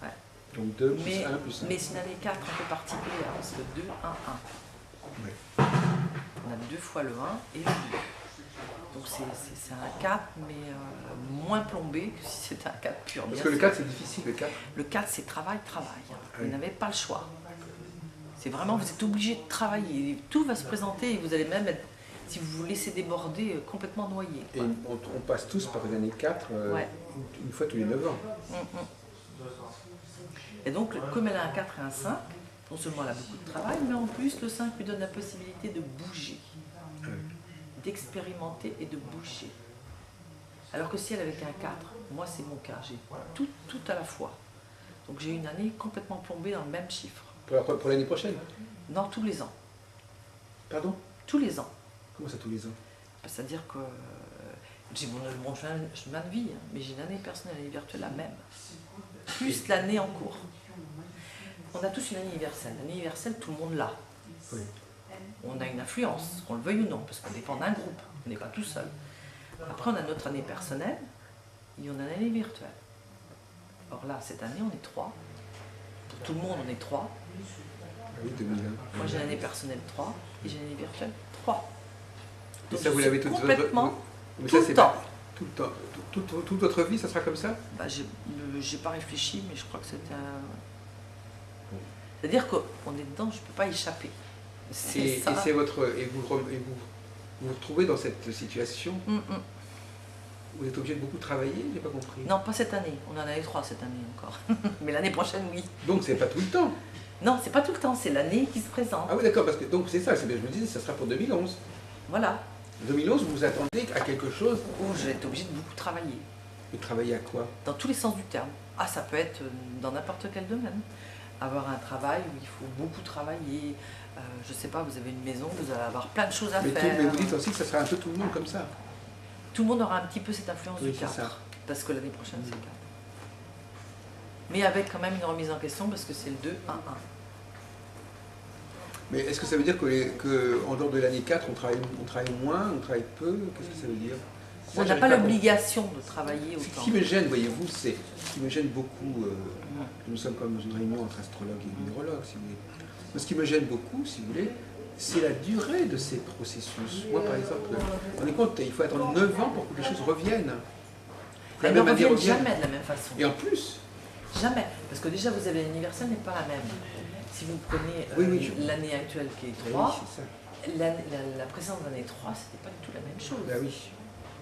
Ouais. Donc 2 plus 1 plus 1. Mais c'est une année 4 un peu particulière, parce que 2, 1, 1. Oui. On a 2 fois le 1 et le 2. Donc c'est un 4, mais moins plombé que si c'était un 4 pur. Parce que le 4, c'est difficile, le 4. Le 4, c'est travail. Ah Vous oui. n'avez pas le choix. C'est vraiment, vous êtes obligé de travailler. Tout va se présenter et vous allez même être, si vous vous laissez déborder, complètement noyé. Et on passe tous par les années 4, Ouais. une fois tous les 9 ans. Et donc, comme elle a un 4 et un 5, non seulement elle a beaucoup de travail, mais en plus, le 5 lui donne la possibilité de bouger, d'expérimenter et de bouger. Alors que si elle avait qu'un 4, moi c'est mon cas, j'ai tout à la fois. Donc j'ai une année complètement plombée dans le même chiffre. Pour l'année prochaine? Non, tous les ans. Pardon? Tous les ans. Comment ça, tous les ans? C'est-à-dire que j'ai mon chemin de vie, hein, mais j'ai une année personnelle et virtuelle la même. Plus l'année en cours. On a tous une année universelle. L'année universelle, tout le monde l'a. Oui. On a une influence, qu'on le veuille ou non, parce qu'on dépend d'un groupe, on n'est pas tout seul. Après, on a notre année personnelle et on a une année virtuelle. Or là, cette année, on est 3. Pour tout le monde, on est 3. Oui, 2001. Moi, j'ai l'année personnelle 3 et j'ai l'année virtuelle 3. Et Donc, ça, vous l'avez tout complètement, mais tout ça, le c'est temps. pas- Tout le temps. Toute votre vie, ça sera comme ça? Bah, j'ai pas réfléchi, mais je crois que c'était un... C'est-à-dire qu'on est dedans, je ne peux pas échapper. Et ça. c'est votre. Et vous retrouvez dans cette situation, vous êtes obligé de beaucoup travailler, j'ai pas compris. Non, pas cette année. On en a eu 3 cette année encore. Mais l'année prochaine, oui. Donc c'est pas tout le temps. Non, c'est pas tout le temps, c'est l'année qui se présente. Ah oui, d'accord, parce que donc c'est ça, c'est bien, je me disais, ça sera pour 2011. Voilà. 2011, vous vous attendez à quelque chose, Où je vais être obligée de beaucoup travailler. et travailler à quoi? Dans tous les sens du terme. Ah, ça peut être dans n'importe quel domaine. Avoir un travail où il faut beaucoup travailler. Je sais pas, vous avez une maison, vous allez avoir plein de choses à faire. Mais vous dites aussi que ça sera un peu tout le monde comme ça. Tout le monde aura un petit peu cette influence Oui, du c'est 4. ça. Parce que l'année prochaine, c'est le 4. Mais avec quand même une remise en question parce que c'est le 2-1-1. Mais est-ce que ça veut dire qu'en dehors de l'année 4, on travaille moins, on travaille peu? Qu'est-ce que ça veut dire? On n'a pas l'obligation de travailler Ce autant. qui me gêne, voyez-vous, c'est ce qui me gêne beaucoup. Nous sommes comme dans une réunion entre astrologues et numérologues, si vous voulez. Mais ce qui me gêne beaucoup, si vous voulez, c'est la durée de ces processus. Moi, par exemple, vous rendez compte, il faut attendre 9 ans pour que les choses reviennent. Que la Elles ne même année reviennent revienne. jamais de la même façon. Et en plus, Jamais. Parce que déjà, vous avez l'anniversaire n'est pas la même. Si vous prenez l'année actuelle qui est 3, oui, c'est ça. la précédente année 3, c'était pas du tout la même chose. Bah oui.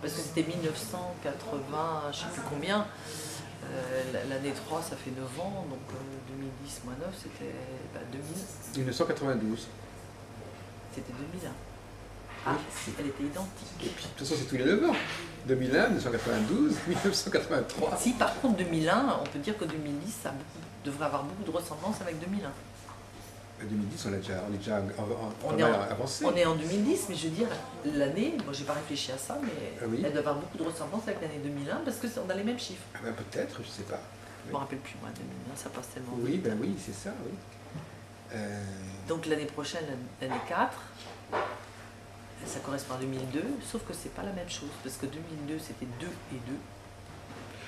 Parce que c'était 1980, je ne sais plus combien. L'année 3, ça fait 9 ans, donc 2010 moins 9, c'était 2000. 1992. C'était 2001. Ah, elle était identique. Et puis, de toute façon, c'est tous les 9 ans. 2001, 1992, 1983. Si par contre 2001, on peut dire que 2010, ça devrait avoir beaucoup de ressemblance avec 2001. 2010, on est déjà On est avancé. On est en 2010, mais je veux dire, l'année, moi j'ai pas réfléchi à ça, mais Ah oui. elle doit avoir beaucoup de ressemblance avec l'année 2001 parce qu'on a les mêmes chiffres. Ah ben peut-être, je sais pas. Je me rappelle plus, moi, 2001, ça passe tellement vite. Oui, ben oui, c'est ça, oui. Donc l'année prochaine, l'année 4, ça correspond à 2002, sauf que c'est pas la même chose, parce que 2002 c'était 2 et 2.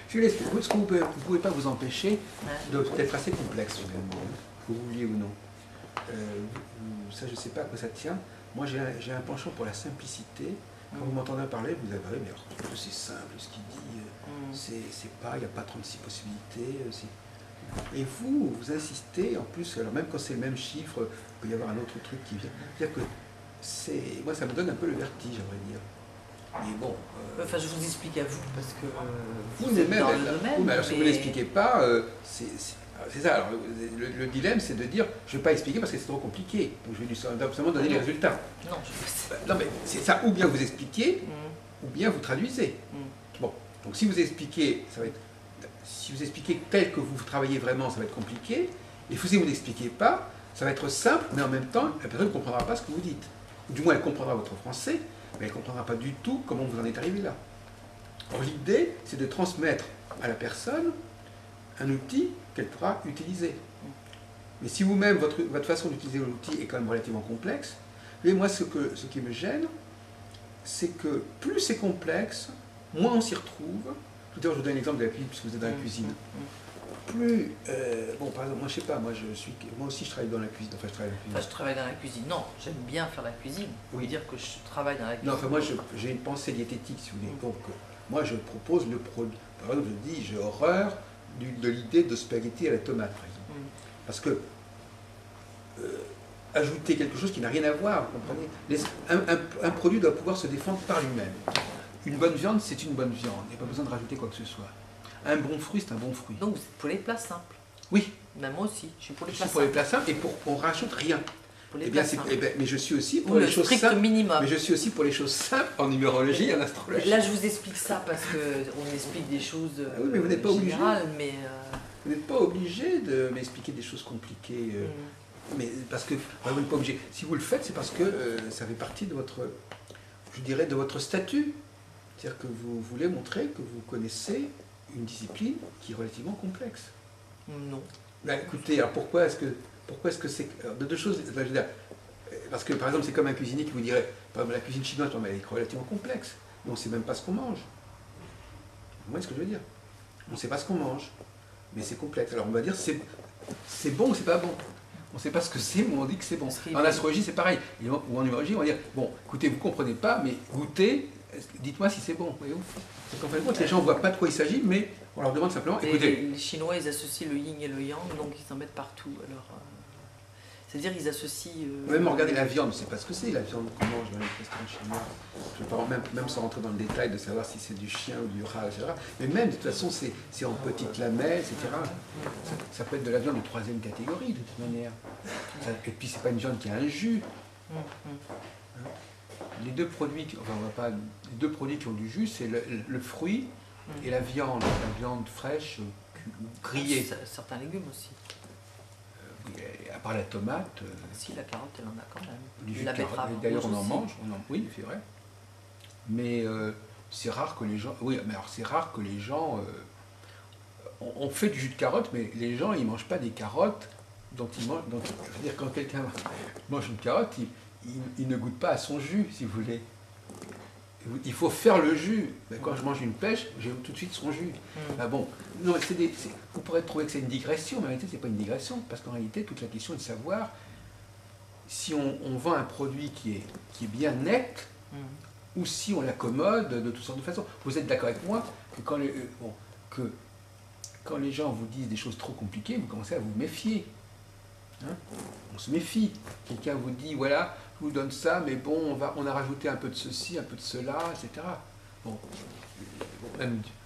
Je vous explique, est-ce que vous ne pouvez pas vous empêcher Hein. d'être assez complexe finalement, que vous vouliez ou non. Ça, je ne sais pas à quoi ça tient. Moi, j'ai un penchant pour la simplicité. Quand vous m'entendez parler, vous avez mais alors, c'est simple ce qu'il dit, c'est pas, il n'y a pas 36 possibilités. Et vous insistez, en plus, alors même quand c'est le même chiffre, il peut y avoir un autre truc qui vient. C'est-à-dire que moi, ça me donne un peu le vertige, à vrai dire. Mais bon. Enfin, je vous explique à vous, parce que Vous êtes même, dans le domaine. oui, mais alors, si vous ne l'expliquez pas, c'est ça. Alors, le dilemme, c'est de dire, je ne vais pas expliquer parce que c'est trop compliqué. Donc, je vais simplement donner les résultats. Non, je Non, mais c'est ça, ou bien vous expliquez, ou bien vous traduisez. Bon, donc si vous expliquez, ça va être. Si vous expliquez tel que vous travaillez vraiment, ça va être compliqué. Et si vous n'expliquez pas, ça va être simple, mais en même temps, la personne ne comprendra pas ce que vous dites. Ou du moins, elle comprendra votre français, mais elle ne comprendra pas du tout comment vous en êtes arrivé là. Or, l'idée, c'est de transmettre à la personne un outil qu'elle pourra utiliser. Mais si vous-même, votre façon d'utiliser l'outil est quand même relativement complexe, et moi, ce qui me gêne, c'est que plus c'est complexe, moins on s'y retrouve. Tout à l'heure, je vous donne l'exemple de la cuisine, puisque vous êtes dans la cuisine. plus... bon, par exemple, moi, je sais pas, moi aussi, je travaille dans la cuisine. Enfin, je travaille dans la cuisine. Enfin, je travaille dans la cuisine. Non, j'aime bien faire la cuisine. Oui. Dire que je travaille dans la cuisine. Non, enfin, moi, j'ai une pensée diététique, si vous voulez. Donc, moi, je propose le produit. Par exemple, je dis, j'ai horreur de l'idée de spaghetti à la tomate, par exemple. Parce que ajouter quelque chose qui n'a rien à voir, vous comprenez, un produit doit pouvoir se défendre par lui-même. Une bonne viande, c'est une bonne viande. Il n'y a pas besoin de rajouter quoi que ce soit. Un bon fruit, c'est un bon fruit. Donc, vous êtes pour les plats simples. Oui. Ben, moi aussi, je suis pour les Je plats suis pour les plats simples et on ne rajoute rien. Pour les Eh bien, plats simples. mais je suis aussi pour Ou les le choses strict simples. minimum. Mais je suis aussi pour les choses simples en numérologie et en astrologie. Là, je vous explique ça parce qu'on explique des choses oui, mais vous n'êtes pas générales, mais... Vous n'êtes pas obligé de m'expliquer des choses compliquées. Mais parce que vous n'êtes pas obligé. Si vous le faites, c'est parce que ça fait partie de votre, je dirais, de votre statut. C'est-à-dire que vous voulez montrer que vous connaissez une discipline qui est relativement complexe. Non. Ben, écoutez, alors pourquoi est-ce que c'est... De deux choses, je veux dire, parce que par exemple, c'est comme un cuisinier qui vous dirait, par exemple, la cuisine chinoise, elle est relativement complexe. Mais on ne sait même pas ce qu'on mange. Vous voyez ce que je veux dire? On ne sait pas ce qu'on mange, mais c'est complexe. Alors on va dire, c'est bon ou c'est pas bon. On ne sait pas ce que c'est, mais on dit que c'est bon. En astrologie, c'est pareil. Ou en numérologie, on va dire, bon, écoutez, vous ne comprenez pas, mais goûtez, dites-moi si c'est bon. Voyez-vous? C'est qu'en fin de compte, les gens ne voient pas de quoi il s'agit, mais on leur demande simplement, écoutez. Les Chinois, ils associent le yin et le yang, donc ils en mettent partout. Alors, c'est-à-dire, ils associent... Même regardez la viande, je ne sais pas ce que c'est, la viande qu'on mange dans les restaurants chinois. Je ne vais pas même sans rentrer dans le détail de savoir si c'est du chien ou du rat, etc. Mais même, de toute façon, c'est en petites lamelles, etc. Ça peut être de la viande de troisième catégorie, de toute manière. Et puis, c'est pas une viande qui a un jus. Les deux produits, les deux produits qui ont du jus, c'est le fruit et la viande fraîche grillée. Certains légumes aussi. À part la tomate. Si, la carotte, elle en a quand même. Du jus la de carotte. betterave. D'ailleurs, on en mange. Oui, c'est vrai. Mais c'est rare que les gens. Oui, mais alors c'est rare que les gens. On fait du jus de carotte, mais les gens, ils ne mangent pas des carottes dont ils mangent. Donc, je veux dire, quand quelqu'un mange une carotte, il ne goûte pas à son jus, si vous voulez. Il faut faire le jus. Quand je mange une pêche, j'ai tout de suite son jus. Ah bon, non, vous pourrez trouver que c'est une digression, mais en réalité, ce n'est pas une digression, parce qu'en réalité, toute la question est de savoir si on vend un produit qui est bien net, ou si on l'accommode de toutes sortes de façons. Vous êtes d'accord avec moi que quand les gens vous disent des choses trop compliquées, vous commencez à vous méfier. Hein? On se méfie. Quelqu'un vous dit, voilà, je vous donne ça, mais bon, on a rajouté un peu de ceci, un peu de cela, etc. Bon,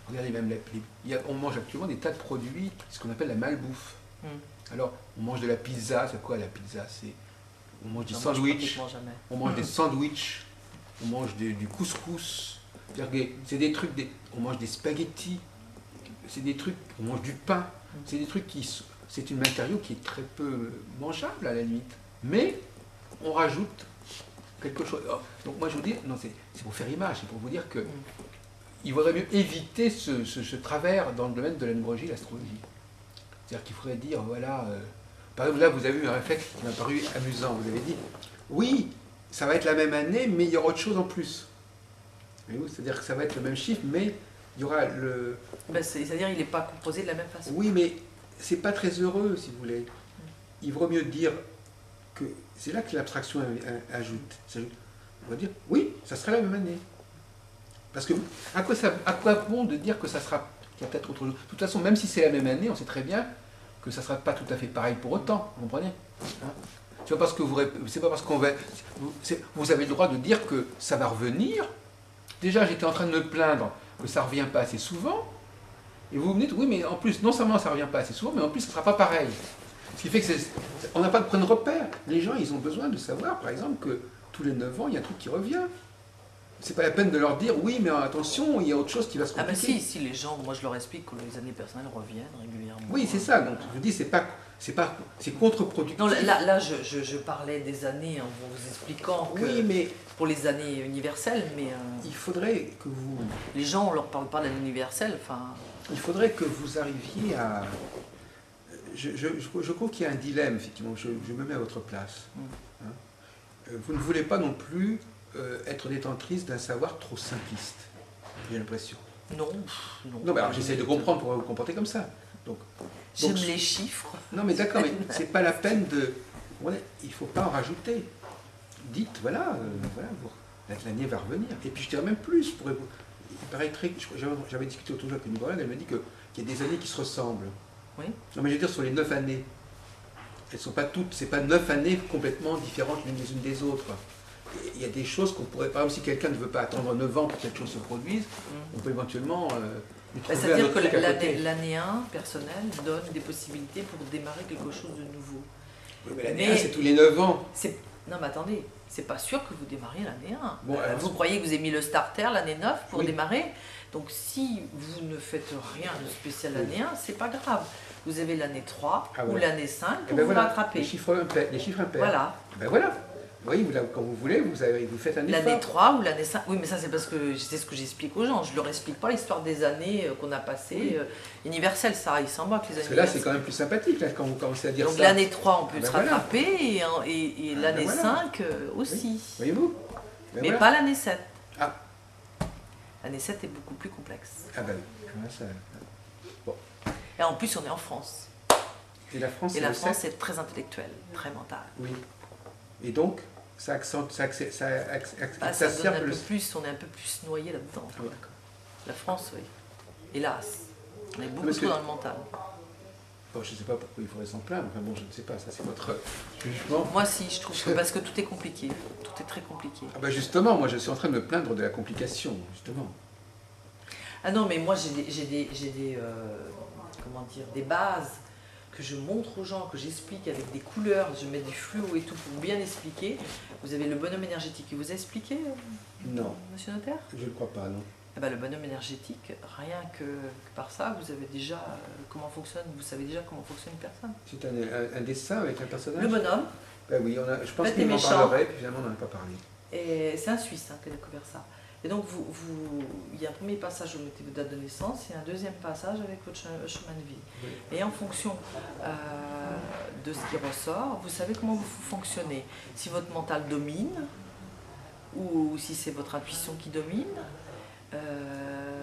regardez, même on mange actuellement des tas de produits, ce qu'on appelle la malbouffe. Alors, on mange de la pizza, c'est quoi la pizza? On mange des sandwichs, on mange des sandwichs, on mange du couscous, c'est des trucs, on mange des spaghettis, c'est des trucs, on mange du pain, c'est des trucs c'est un matériau qui est très peu mangeable à la limite, mais on rajoute quelque chose. Donc moi je vous dis, non, c'est pour faire image, c'est pour vous dire que il vaudrait mieux éviter ce travers dans le domaine de la numérologie et l'astrologie. C'est-à-dire qu'il faudrait dire, voilà, par exemple là vous avez eu un réflexe qui m'a paru amusant, vous avez dit, oui, ça va être la même année, mais il y aura autre chose en plus. C'est-à-dire que ça va être le même chiffre, mais il y aura le... c'est-à-dire qu'il n'est pas composé de la même façon. Oui, mais c'est pas très heureux, si vous voulez. Il vaut mieux dire que... C'est là que l'abstraction s'ajoute. On va dire, oui, ça sera la même année. Parce que, à quoi bon de dire que ça sera... qu'il y a peut-être autre chose. De toute façon, même si c'est la même année, on sait très bien que ça ne sera pas tout à fait pareil pour autant. Vous comprenez? C'est pas parce qu'on va... Vous avez le droit de dire que ça va revenir. Déjà, j'étais en train de me plaindre que ça ne revient pas assez souvent. Et vous me dites, oui, mais en plus, non seulement ça ne revient pas assez souvent, mais en plus, ça ne sera pas pareil. Ce qui fait qu'on n'a pas de point de repère. Les gens, ils ont besoin de savoir, par exemple, que tous les 9 ans, il y a un truc qui revient. C'est pas la peine de leur dire, oui, mais attention, il y a autre chose qui va se compliquer. Ah bah si les gens, moi je leur explique que les années personnelles reviennent régulièrement. Oui, c'est ça. Donc, je vous dis, c'est contre-productif. Non, là je parlais des années en vous expliquant que oui, mais pour les années universelles, mais... il faudrait que vous... Les gens, on leur parle pas d'année universelle, enfin... Il faudrait que vous arriviez à... Je trouve qu'il y a un dilemme, effectivement, je me mets à votre place. Hein? Vous ne voulez pas non plus être détentrice d'un savoir trop simpliste, j'ai l'impression. Non. Non, mais alors j'essaie de comprendre pourquoi vous vous comportez comme ça. J'aime les chiffres. Non mais d'accord, mais c'est pas la peine de... Ouais, il ne faut pas en rajouter. Dites, voilà, l'année va revenir. Et puis je dirais même plus, il paraîtrait, j'avais discuté autour avec une collègue, elle me dit qu'il y a des années qui se ressemblent. Oui. Non mais je veux dire, sur les 9 années, elles sont pas toutes, c'est pas 9 années complètement différentes l'une des unes des autres. Et il y a des choses qu'on pourrait, par exemple, si quelqu'un ne veut pas attendre 9 ans pour que quelque chose se produise, on peut éventuellement lui trouver un C'est-à-dire autre que truc à côté. l'année 1, personnelle, donne des possibilités pour démarrer quelque chose de nouveau. Oui, mais l'année 1, c'est tous les 9 ans. Non mais attendez, c'est pas sûr que vous démarriez l'année 1. Bon, alors, vous croyez que vous avez mis le starter l'année 9 pour oui. démarrer. Donc si vous ne faites rien de spécial l'année 1, c'est pas grave. Vous avez l'année 3 ou l'année 5 pour vous rattraper. Les chiffres impairs. Voilà. Ben voilà. Oui, quand vous voulez, vous faites un effort. L'année 3 ou l'année 5. Oui, mais ça c'est parce que c'est ce que j'explique aux gens. Je leur explique pas l'histoire des années qu'on a passées. Universel, ça, ils s'en moquent les années. Parce que là, c'est quand même plus sympathique là, quand vous commencez à dire ça. Donc l'année 3, on peut se voilà. rattraper et l'année 5 aussi. Oui. Voyez-vous. Mais pas l'année 7. Ah. L'année 7 est beaucoup plus complexe. Ah ben oui. Bon. Et en plus, on est en France. Et la France, est très intellectuelle, très mentale. Oui. Et donc, ça accentue, Ça donne un peu plus, on est un peu plus noyé là-dedans. Oui. La France, oui. Hélas, on est beaucoup trop dans le mental. Bon, je ne sais pas pourquoi il faudrait s'en plaindre. Enfin bon, je ne sais pas, ça c'est votre jugement. Moi si, je trouve que parce que tout est compliqué. Tout est très compliqué. Ah ben justement, moi je suis en train de me plaindre de la complication, justement. Ah non, mais moi j'ai des comment dire, des bases que je montre aux gens, que j'explique avec des couleurs, je mets du fluo et tout pour bien expliquer. Vous avez le bonhomme énergétique qui vous a expliqué, Non. Monsieur Notaire? Je ne crois pas, non. Eh ben, le bonhomme énergétique, rien que par ça, vous avez déjà comment fonctionne, vous savez déjà comment fonctionne une personne. C'est un dessin avec un personnage? Le bonhomme. Ben oui, je pense qu'il m'en parlerait, puis finalement on n'en a pas parlé. Et c'est un Suisse qui a découvert ça. Et donc, il y a un premier passage où vous mettez votre date de naissance et un deuxième passage avec votre chemin de vie. Oui. Et en fonction de ce qui ressort, vous savez comment vous fonctionnez. Si votre mental domine, ou si c'est votre intuition qui domine,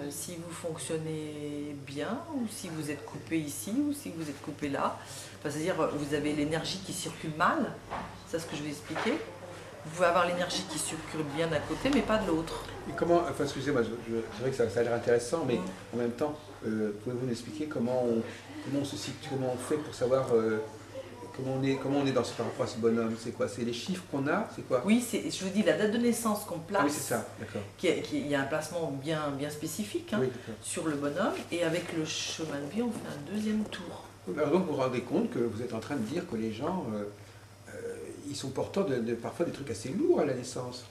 si vous fonctionnez bien, ou si vous êtes coupé ici, ou si vous êtes coupé là. Enfin, c'est-à-dire, vous avez l'énergie qui circule mal, c'est ce que je vais expliquer. Vous pouvez avoir l'énergie qui circule bien d'un côté, mais pas de l'autre. Et comment, enfin excusez-moi, c'est vrai que ça a l'air intéressant, mais en même temps, pouvez-vous nous expliquer comment on se situe, comment on fait pour savoir comment on est dans par rapport à ce bonhomme? C'est quoi? C'est les chiffres qu'on a? C'est quoi? Oui, je vous dis la date de naissance qu'on place. Ah oui, c'est ça, d'accord. Il y a un placement bien spécifique hein, oui, sur le bonhomme, et avec le chemin de vie, on fait un deuxième tour. Alors donc vous vous rendez compte que vous êtes en train de dire que les gens, ils sont porteurs parfois des trucs assez lourds à la naissance.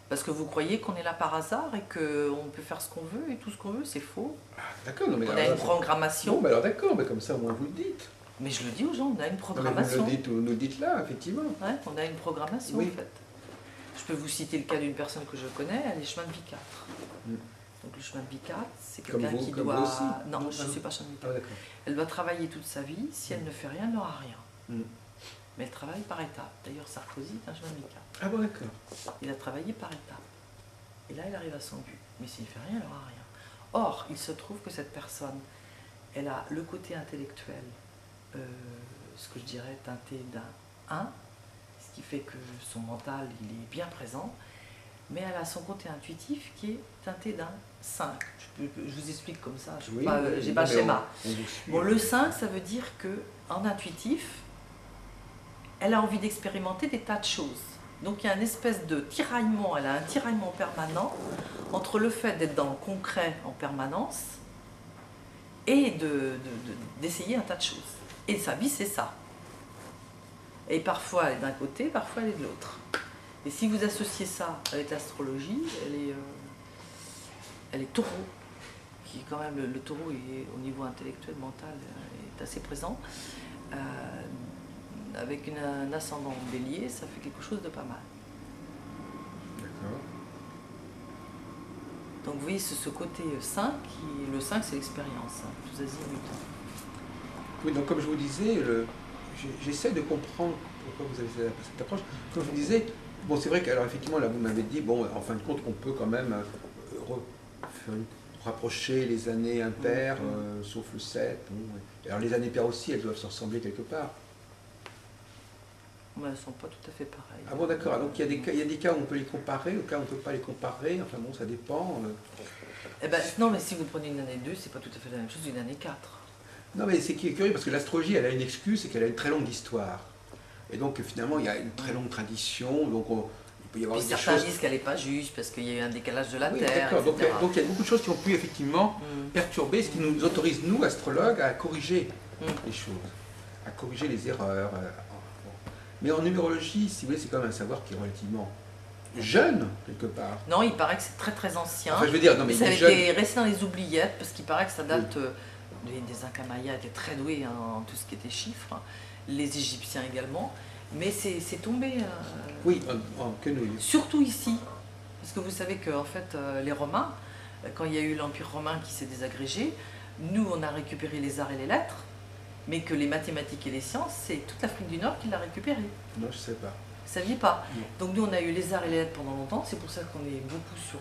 Parce que vous croyez qu'on est là par hasard et qu'on peut faire ce qu'on veut et tout ce qu'on veut, c'est faux. Ah, d'accord, non mais on a une programmation. Bon, mais alors d'accord, mais comme ça au moins vous le dites. Mais je le dis aux gens, on a une programmation. Mais vous le dites là, effectivement. Ouais, on a une programmation en fait. Je peux vous citer le cas d'une personne que je connais, elle est chemin de vie 4. Donc le chemin de vie 4, c'est quelqu'un qui doit... Vous aussi. Non, je ne suis pas chemin de vie 4. Ah, elle doit travailler toute sa vie, si elle ne fait rien, elle n'aura rien. Mais elle travaille par étapes. D'ailleurs, Sarkozy est un chemin de vie 4. Ah bon, d'accord. Il a travaillé par étapes. Et là, il arrive à son but. Mais s'il ne fait rien, il n'aura rien. Or, il se trouve que cette personne, elle a le côté intellectuel, ce que je dirais teinté d'un 1, ce qui fait que son mental, il est bien présent, mais elle a son côté intuitif qui est teinté d'un 5. Je vous explique comme ça, je n'ai pas le schéma. Bon, le 5, ça veut dire qu'en intuitif, elle a envie d'expérimenter des tas de choses. Donc il y a une espèce de tiraillement, elle a un tiraillement permanent entre le fait d'être dans le concret en permanence et d'essayer un tas de choses. Et sa vie, c'est ça. Et parfois, elle est d'un côté, parfois, elle est de l'autre. Et si vous associez ça avec l'astrologie, elle est taureau, qui quand même, le taureau, est, au niveau intellectuel, mental, est assez présent. Avec un ascendant bélier, ça fait quelque chose de pas mal. D'accord. Donc vous voyez, ce côté 5, le 5 c'est l'expérience, hein, tous azimuts. Oui, donc comme je vous disais, j'essaie de comprendre pourquoi vous avez cette approche. Comme je vous disais, bon c'est vrai qu'alors effectivement là vous m'avez dit, bon en fin de compte on peut quand même rapprocher les années impaires, sauf le 7. Bon, ouais. Alors les années paires aussi, elles doivent se ressembler quelque part. Mais elles ne sont pas tout à fait pareilles. Ah bon, d'accord. Donc il y a des cas où on peut les comparer, au cas où on ne peut pas les comparer. Enfin bon, ça dépend. Eh ben, non, mais si vous prenez une année 2, c'est pas tout à fait la même chose d'une année 4. Non, mais c'est curieux parce que l'astrologie, elle a une excuse, c'est qu'elle a une très longue histoire. Et donc finalement, il y a une très longue tradition. Donc il peut y avoir Puis des certains choses. disent qu'elle n'est pas juste parce qu'il y a eu un décalage de la Oui, Terre, d'accord. Donc etc. il y a beaucoup de choses qui ont pu effectivement perturber, ce qui nous autorise, nous, astrologues, à corriger les choses, à corriger les erreurs. Bon. Mais en numérologie, si vous voulez, c'est quand même un savoir qui est relativement jeune, quelque part. Non, il paraît que c'est très très ancien. Enfin, je veux dire, non, mais ça a il est jeune. été resté dans les oubliettes parce qu'il paraît que ça date des Incas Mayas étaient très doués en tout ce qui était chiffres, les Égyptiens également, mais c'est tombé. Oui, en quenouille. Surtout ici, parce que vous savez que en fait, les Romains, quand il y a eu l'Empire romain qui s'est désagrégé, nous on a récupéré les arts et les lettres, mais que les mathématiques et les sciences, c'est toute l'Afrique du Nord qui l'a récupéré. Non, je ne sais pas. Vous ne saviez pas. Non. Donc nous on a eu les arts et les lettres pendant longtemps, c'est pour ça qu'on est beaucoup sur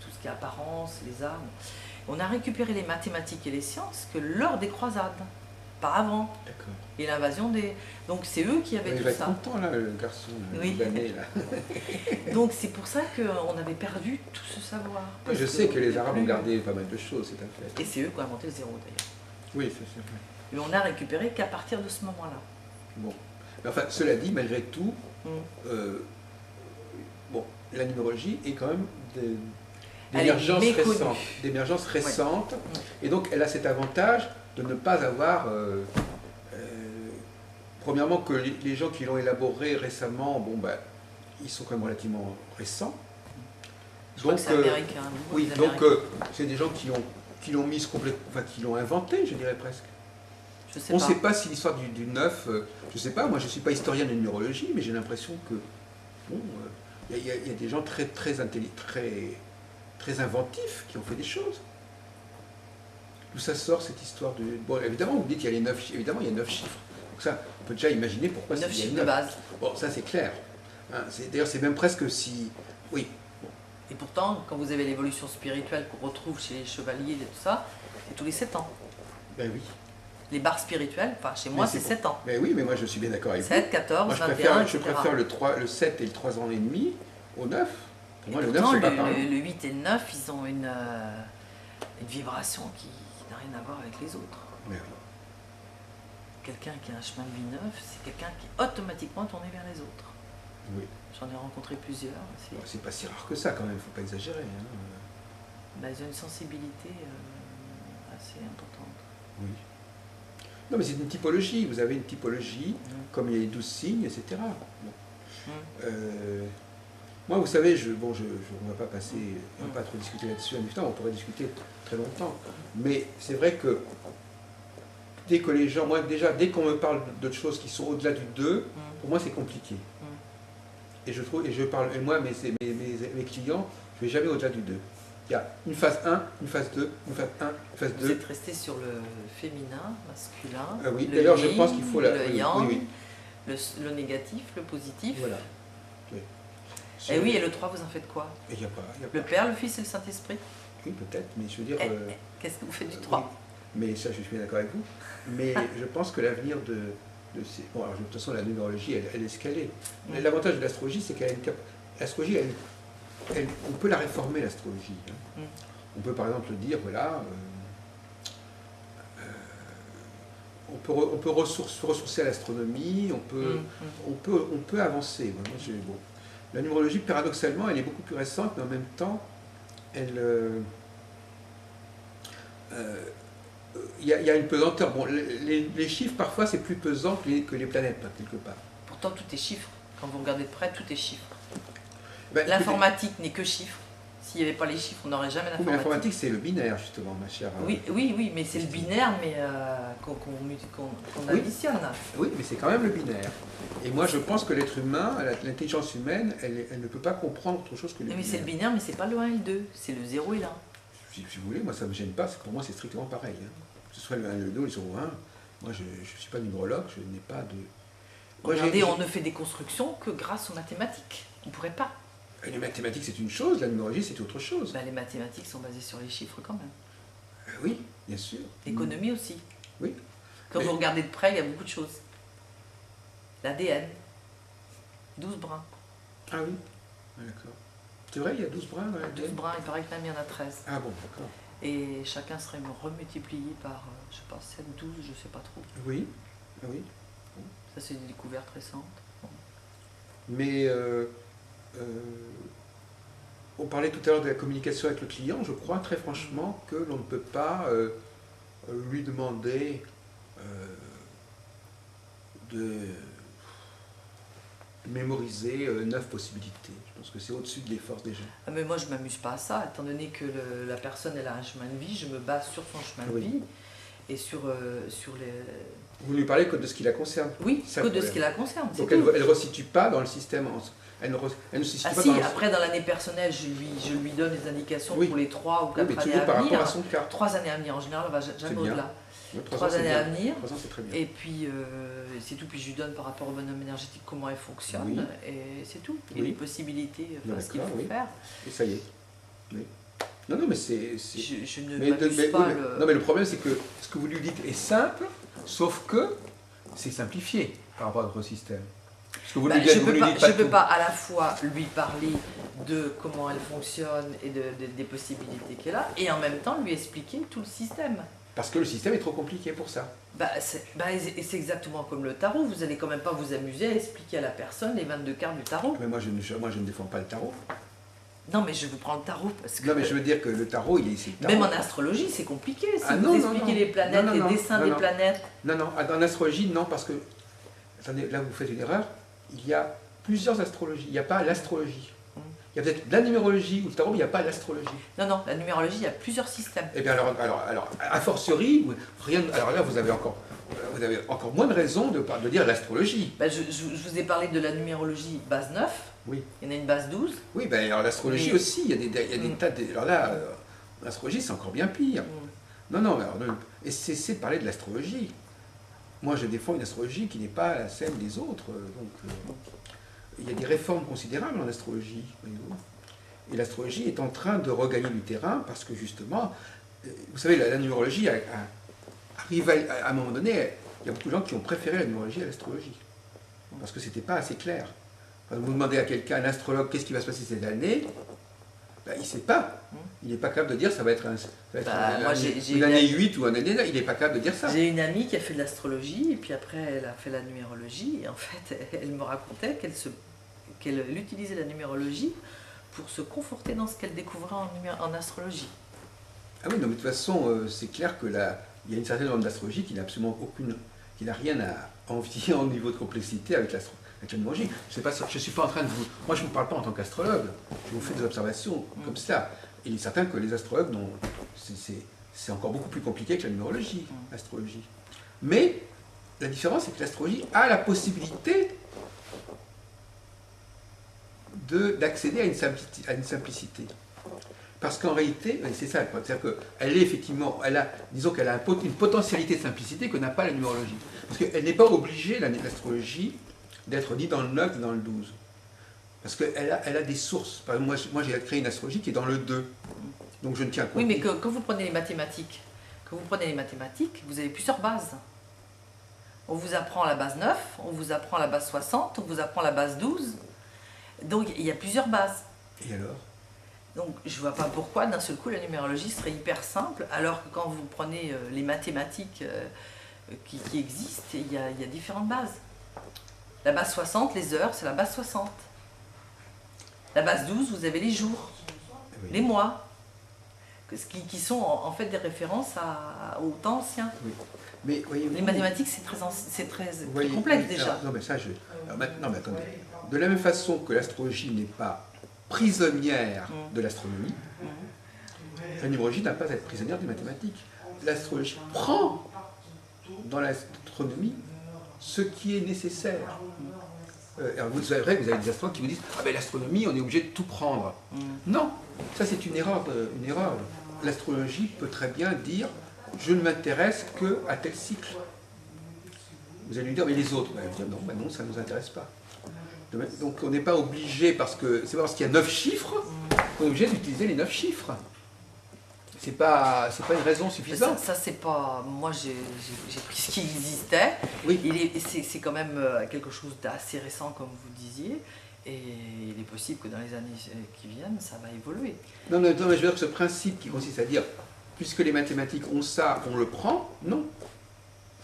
tout ce qui est apparence, les arts. On a récupéré les mathématiques et les sciences que lors des croisades, pas avant. D'accord. Et l'invasion des... Donc c'est eux qui avaient Il tout va être ça. content, là, le garçon, Oui. libanais, là. Donc c'est pour ça qu'on avait perdu tout ce savoir. Je Parce sais que les on Arabes peut ont plus. gardé pas mal de choses, c'est un fait. Et c'est eux qui ont inventé le zéro d'ailleurs. Oui, c'est vrai. Mais on n'a récupéré qu'à partir de ce moment-là. Bon. Mais enfin, cela dit, malgré tout, bon, la numérologie est quand même d'émergence récente, et donc elle a cet avantage de ne pas avoir, premièrement, que les gens qui l'ont élaboré récemment, bon, ben, ils sont quand même relativement récents. Je crois que c'est américain. Oui, donc c'est des gens qui l'ont mise complètement, enfin qui l'ont inventé, je dirais presque. On ne sait pas si l'histoire du 9, je ne sais pas, moi je ne suis pas historien de numérologie, mais j'ai l'impression que bon, y a des gens très inventifs qui ont fait des choses. D'où ça sort cette histoire de... Bon, évidemment, vous dites qu'il y a les 9, évidemment, il y a 9 chiffres. Donc ça, on peut déjà imaginer pourquoi c'est 9 chiffres de base. Bon, ça c'est clair. Hein, d'ailleurs, c'est même presque si... Oui. Bon. Et pourtant, quand vous avez l'évolution spirituelle qu'on retrouve chez les chevaliers et tout ça, c'est tous les 7 ans. Ben oui. Les barres spirituelles, enfin chez moi c'est 7 ans. Mais oui, mais moi je suis bien d'accord avec vous. 7, 14, moi, 21, je préfère le 7 et le 3 ans et demi au 9. Pour moi, le 9 pourtant, c'est pas pareil. Le 8 et le 9, ils ont une vibration qui n'a rien à voir avec les autres. Mais oui. Quelqu'un qui a un chemin de vie 9, c'est quelqu'un qui est automatiquement tourné vers les autres. Oui. J'en ai rencontré plusieurs. C'est pas si rare que ça quand même, il ne faut pas exagérer. Hein. Bah, ils ont une sensibilité assez importante. Oui. Non, mais c'est une typologie. Vous avez une typologie, comme il y a les 12 signes, etc. Bon. Moi, vous savez, on ne va pas passer, on va pas trop discuter là-dessus, on pourrait discuter très longtemps. Mais c'est vrai que dès que les gens, moi déjà, dès qu'on me parle d'autres choses qui sont au-delà du 2, pour moi c'est compliqué. Et je trouve, et moi, mes clients, je ne vais jamais au-delà du 2. Il y a une phase 1, une phase 2, une phase 1, une phase 2. Vous êtes resté sur le féminin, masculin, oui, le d'ailleurs yin, je pense qu'il faut le yang, oui. Le négatif, le positif. Voilà. Oui. Et oui, et le 3, vous en faites quoi? Y a pas. Le Père, le Fils et le Saint-Esprit? Oui, peut-être, mais je veux dire... Qu'est-ce que vous faites du 3? Oui, mais ça, je suis bien d'accord avec vous. Mais je pense que l'avenir de ces... Bon, alors, de toute façon, la numérologie, elle est ce qu'elle est. L'avantage de l'astrologie, c'est qu'elle a une l'astrologie, on peut la réformer, l'astrologie. Hein. On peut, par exemple, dire, voilà... on peut se ressourcer à l'astronomie, on peut avancer. Bon. La numérologie, paradoxalement, elle est beaucoup plus récente, mais en même temps, il y a une pesanteur. Bon, les chiffres, parfois, c'est plus pesant que les planètes, quelque part. Pourtant, tout est chiffre. Quand vous regardez de près, tout est chiffre. Ben, l'informatique n'est que chiffre. S'il n'y avait pas les chiffres, on n'aurait jamais l'informatique. Mais l'informatique, c'est le binaire, justement, ma chère. Oui, mais c'est le binaire, mais qu'on additionne. Oui, mais c'est quand même le binaire. Et moi, je pense que l'être humain, l'intelligence humaine, elle ne peut pas comprendre autre chose que le binaire. Mais c'est le binaire, mais c'est pas le 1 et le 2, c'est le 0 et l'1. Si vous voulez, moi, ça ne me gêne pas. Pour moi, c'est strictement pareil. Hein. Que ce soit le 1, le 2 ou le 0, 1. Moi, je ne suis pas numérologue, je n'ai pas de... Regardez, on ne fait des constructions que grâce aux mathématiques. On ne pourrait pas. Les mathématiques, c'est une chose, la numérologie, c'est autre chose. Ben, les mathématiques sont basées sur les chiffres quand même. Oui, bien sûr. L'économie aussi. Oui. Quand vous regardez de près, il y a beaucoup de choses. L'ADN, 12 brins. Ah oui, d'accord. C'est vrai, il y a 12 brins dans la 12 brins, il paraît que même il y en a 13. Ah bon, d'accord. Et chacun serait remultiplié par, je sais pas, 7, 12, je sais pas trop. Oui, oui. Ça, c'est une découverte récente. Mais on parlait tout à l'heure de la communication avec le client. Je crois très franchement que l'on ne peut pas lui demander de mémoriser 9 possibilités. Je pense que c'est au-dessus de l'effort déjà. Ah, mais moi, je ne m'amuse pas à ça, étant donné que la personne elle a un chemin de vie, je me base sur son chemin de vie et sur les... Vous lui parlez que de ce qui la concerne. Oui, que de ce qui la concerne. Donc elle ne resitue pas dans le système. Elle ne se situe pas dans le... Après, dans l'année personnelle, je lui donne des indications pour les 3 ou 4 mais années toujours à par venir. rapport à son cas. 3 années à venir, en général, on va jamais au-delà. 3 années à venir. 3 ans, c'est très bien. Et puis, c'est tout. Puis je lui donne par rapport au bonhomme énergétique comment elle fonctionne. Et c'est tout. Et les possibilités, ce qu'il faut faire. Et ça y est. Oui. Non, mais c'est... Je ne m'amuse pas. Non, mais le problème, c'est que ce que vous lui dites est simple, sauf que c'est simplifié par rapport à votre système. Ce que vous lui dites, je ne peux pas à la fois lui parler de comment elle fonctionne et des possibilités qu'elle a, et en même temps lui expliquer tout le système. Parce que le système est trop compliqué pour ça. C'est exactement comme le tarot. Vous n'allez quand même pas vous amuser à expliquer à la personne les 22 cartes du tarot. Mais moi, je ne défends pas le tarot. Non, mais je vous prends le tarot parce que... Non, mais je veux dire que le tarot, c'est le tarot. Même en astrologie, c'est compliqué. Si vous expliquez les planètes, les dessins des planètes... Non, en astrologie, non, parce que... Attendez, là, vous faites une erreur. Il y a plusieurs astrologies. Il n'y a pas l'astrologie. Il y a peut-être la numérologie ou le tarot, mais il n'y a pas l'astrologie. Non, la numérologie, il y a plusieurs systèmes. Eh bien alors a fortiori, alors là, vous avez encore moins de raisons de dire l'astrologie. Je vous ai parlé de la numérologie base 9. Oui. Il y en a une base 12. Oui, alors l'astrologie aussi, il y a des tas de... Alors là, l'astrologie, c'est encore bien pire. Non, et cessez de parler de l'astrologie. Moi, je défends une astrologie qui n'est pas la celle des autres. Il y a des réformes considérables en astrologie. Et l'astrologie est en train de regagner du terrain parce que justement, vous savez, la numérologie arrive à un moment donné, il y a beaucoup de gens qui ont préféré la numérologie à l'astrologie. Parce que c'était pas assez clair. Quand vous demandez à quelqu'un, un astrologue, qu'est-ce qui va se passer cette année, il ne sait pas. Il n'est pas capable de dire ça va être une année 8 ou une année 9. Il n'est pas capable de dire ça. J'ai une amie qui a fait de l'astrologie et puis après elle a fait la numérologie et en fait elle me racontait qu'elle utilisait la numérologie pour se conforter dans ce qu'elle découvrait en astrologie. Ah oui, non, mais de toute façon, c'est clair que il y a une certaine norme d'astrologie qui n'a absolument qui n'a rien à envier en niveau de complexité avec la numérologie. Je ne suis pas en train de vous... Moi, je ne vous parle pas en tant qu'astrologue. Je vous fais des observations comme ça. Et il est certain que les astrologues, c'est encore beaucoup plus compliqué que la numérologie, l'astrologie. Mais la différence, c'est que l'astrologie a la possibilité d'accéder à une simplicité. Parce qu'en réalité, c'est ça, c'est-à-dire qu'elle est effectivement, disons qu'elle a une potentialité de simplicité que n'a pas la numérologie. Parce qu'elle n'est pas obligée, l'astrologie, d'être ni dans le 9 ni dans le 12. Parce qu'elle a des sources. Par exemple, moi j'ai créé une astrologie qui est dans le 2. Donc je ne tiens compte. Oui, mais quand vous prenez les mathématiques, vous avez plusieurs bases. On vous apprend la base 9, on vous apprend la base 60, on vous apprend la base 12. Donc il y a plusieurs bases. Et alors ? Donc je ne vois pas pourquoi d'un seul coup la numérologie serait hyper simple, alors que quand vous prenez les mathématiques qui existent, il y a différentes bases. La base 60, les heures, c'est la base 60. La base 12, vous avez les jours, les mois, qui sont en fait des références au temps ancien. Oui. Mais, les mathématiques, c'est très complexe déjà. Non, mais ça, non, mais attendez. De la même façon que l'astrologie n'est pas prisonnière de l'astronomie, la numérologie n'a pas à être prisonnière des mathématiques. L'astrologie prend dans l'astronomie ce qui est nécessaire. Vous savez, vous avez des astrologues qui vous disent « Ah ben l'astronomie, on est obligé de tout prendre. Non, ça c'est une erreur. L'astrologie peut très bien dire « Je ne m'intéresse qu'à tel cycle ». Vous allez lui dire « Mais les autres ?» Non, ça ne nous intéresse pas. Donc on n'est pas obligé, parce que c'est pas parce qu'il y a 9 chiffres qu'on est obligé d'utiliser les 9 chiffres. C'est pas une raison suffisante. Ça c'est pas... Moi j'ai pris ce qui existait. Oui. C'est quand même quelque chose d'assez récent comme vous disiez. Et il est possible que dans les années qui viennent, ça va évoluer. Non, mais je veux dire que ce principe qui consiste à dire, puisque les mathématiques ont ça, on le prend, non.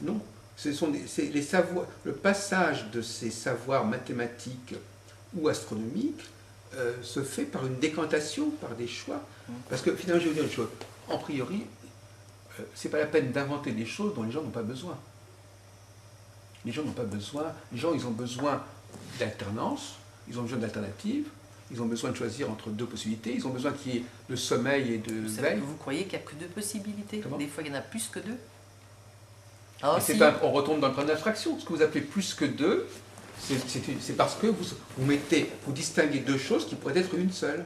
Non. C'est les savoirs, le passage de ces savoirs mathématiques ou astronomiques se fait par une décantation, par des choix. Parce que finalement, je vais vous dire une chose, en priori, c'est pas la peine d'inventer des choses dont les gens n'ont pas besoin. Les gens n'ont pas besoin, les gens ils ont besoin d'alternance, ils ont besoin d'alternatives, ils ont besoin de choisir entre deux possibilités, ils ont besoin qu'il y ait de sommeil et de veille. Vous croyez qu'il n'y a que 2 possibilités? Comment? Des fois il y en a plus que 2. On retombe dans le problème d'abstraction. Ce que vous appelez plus que 2, c'est parce que vous distinguez 2 choses qui pourraient être une seule.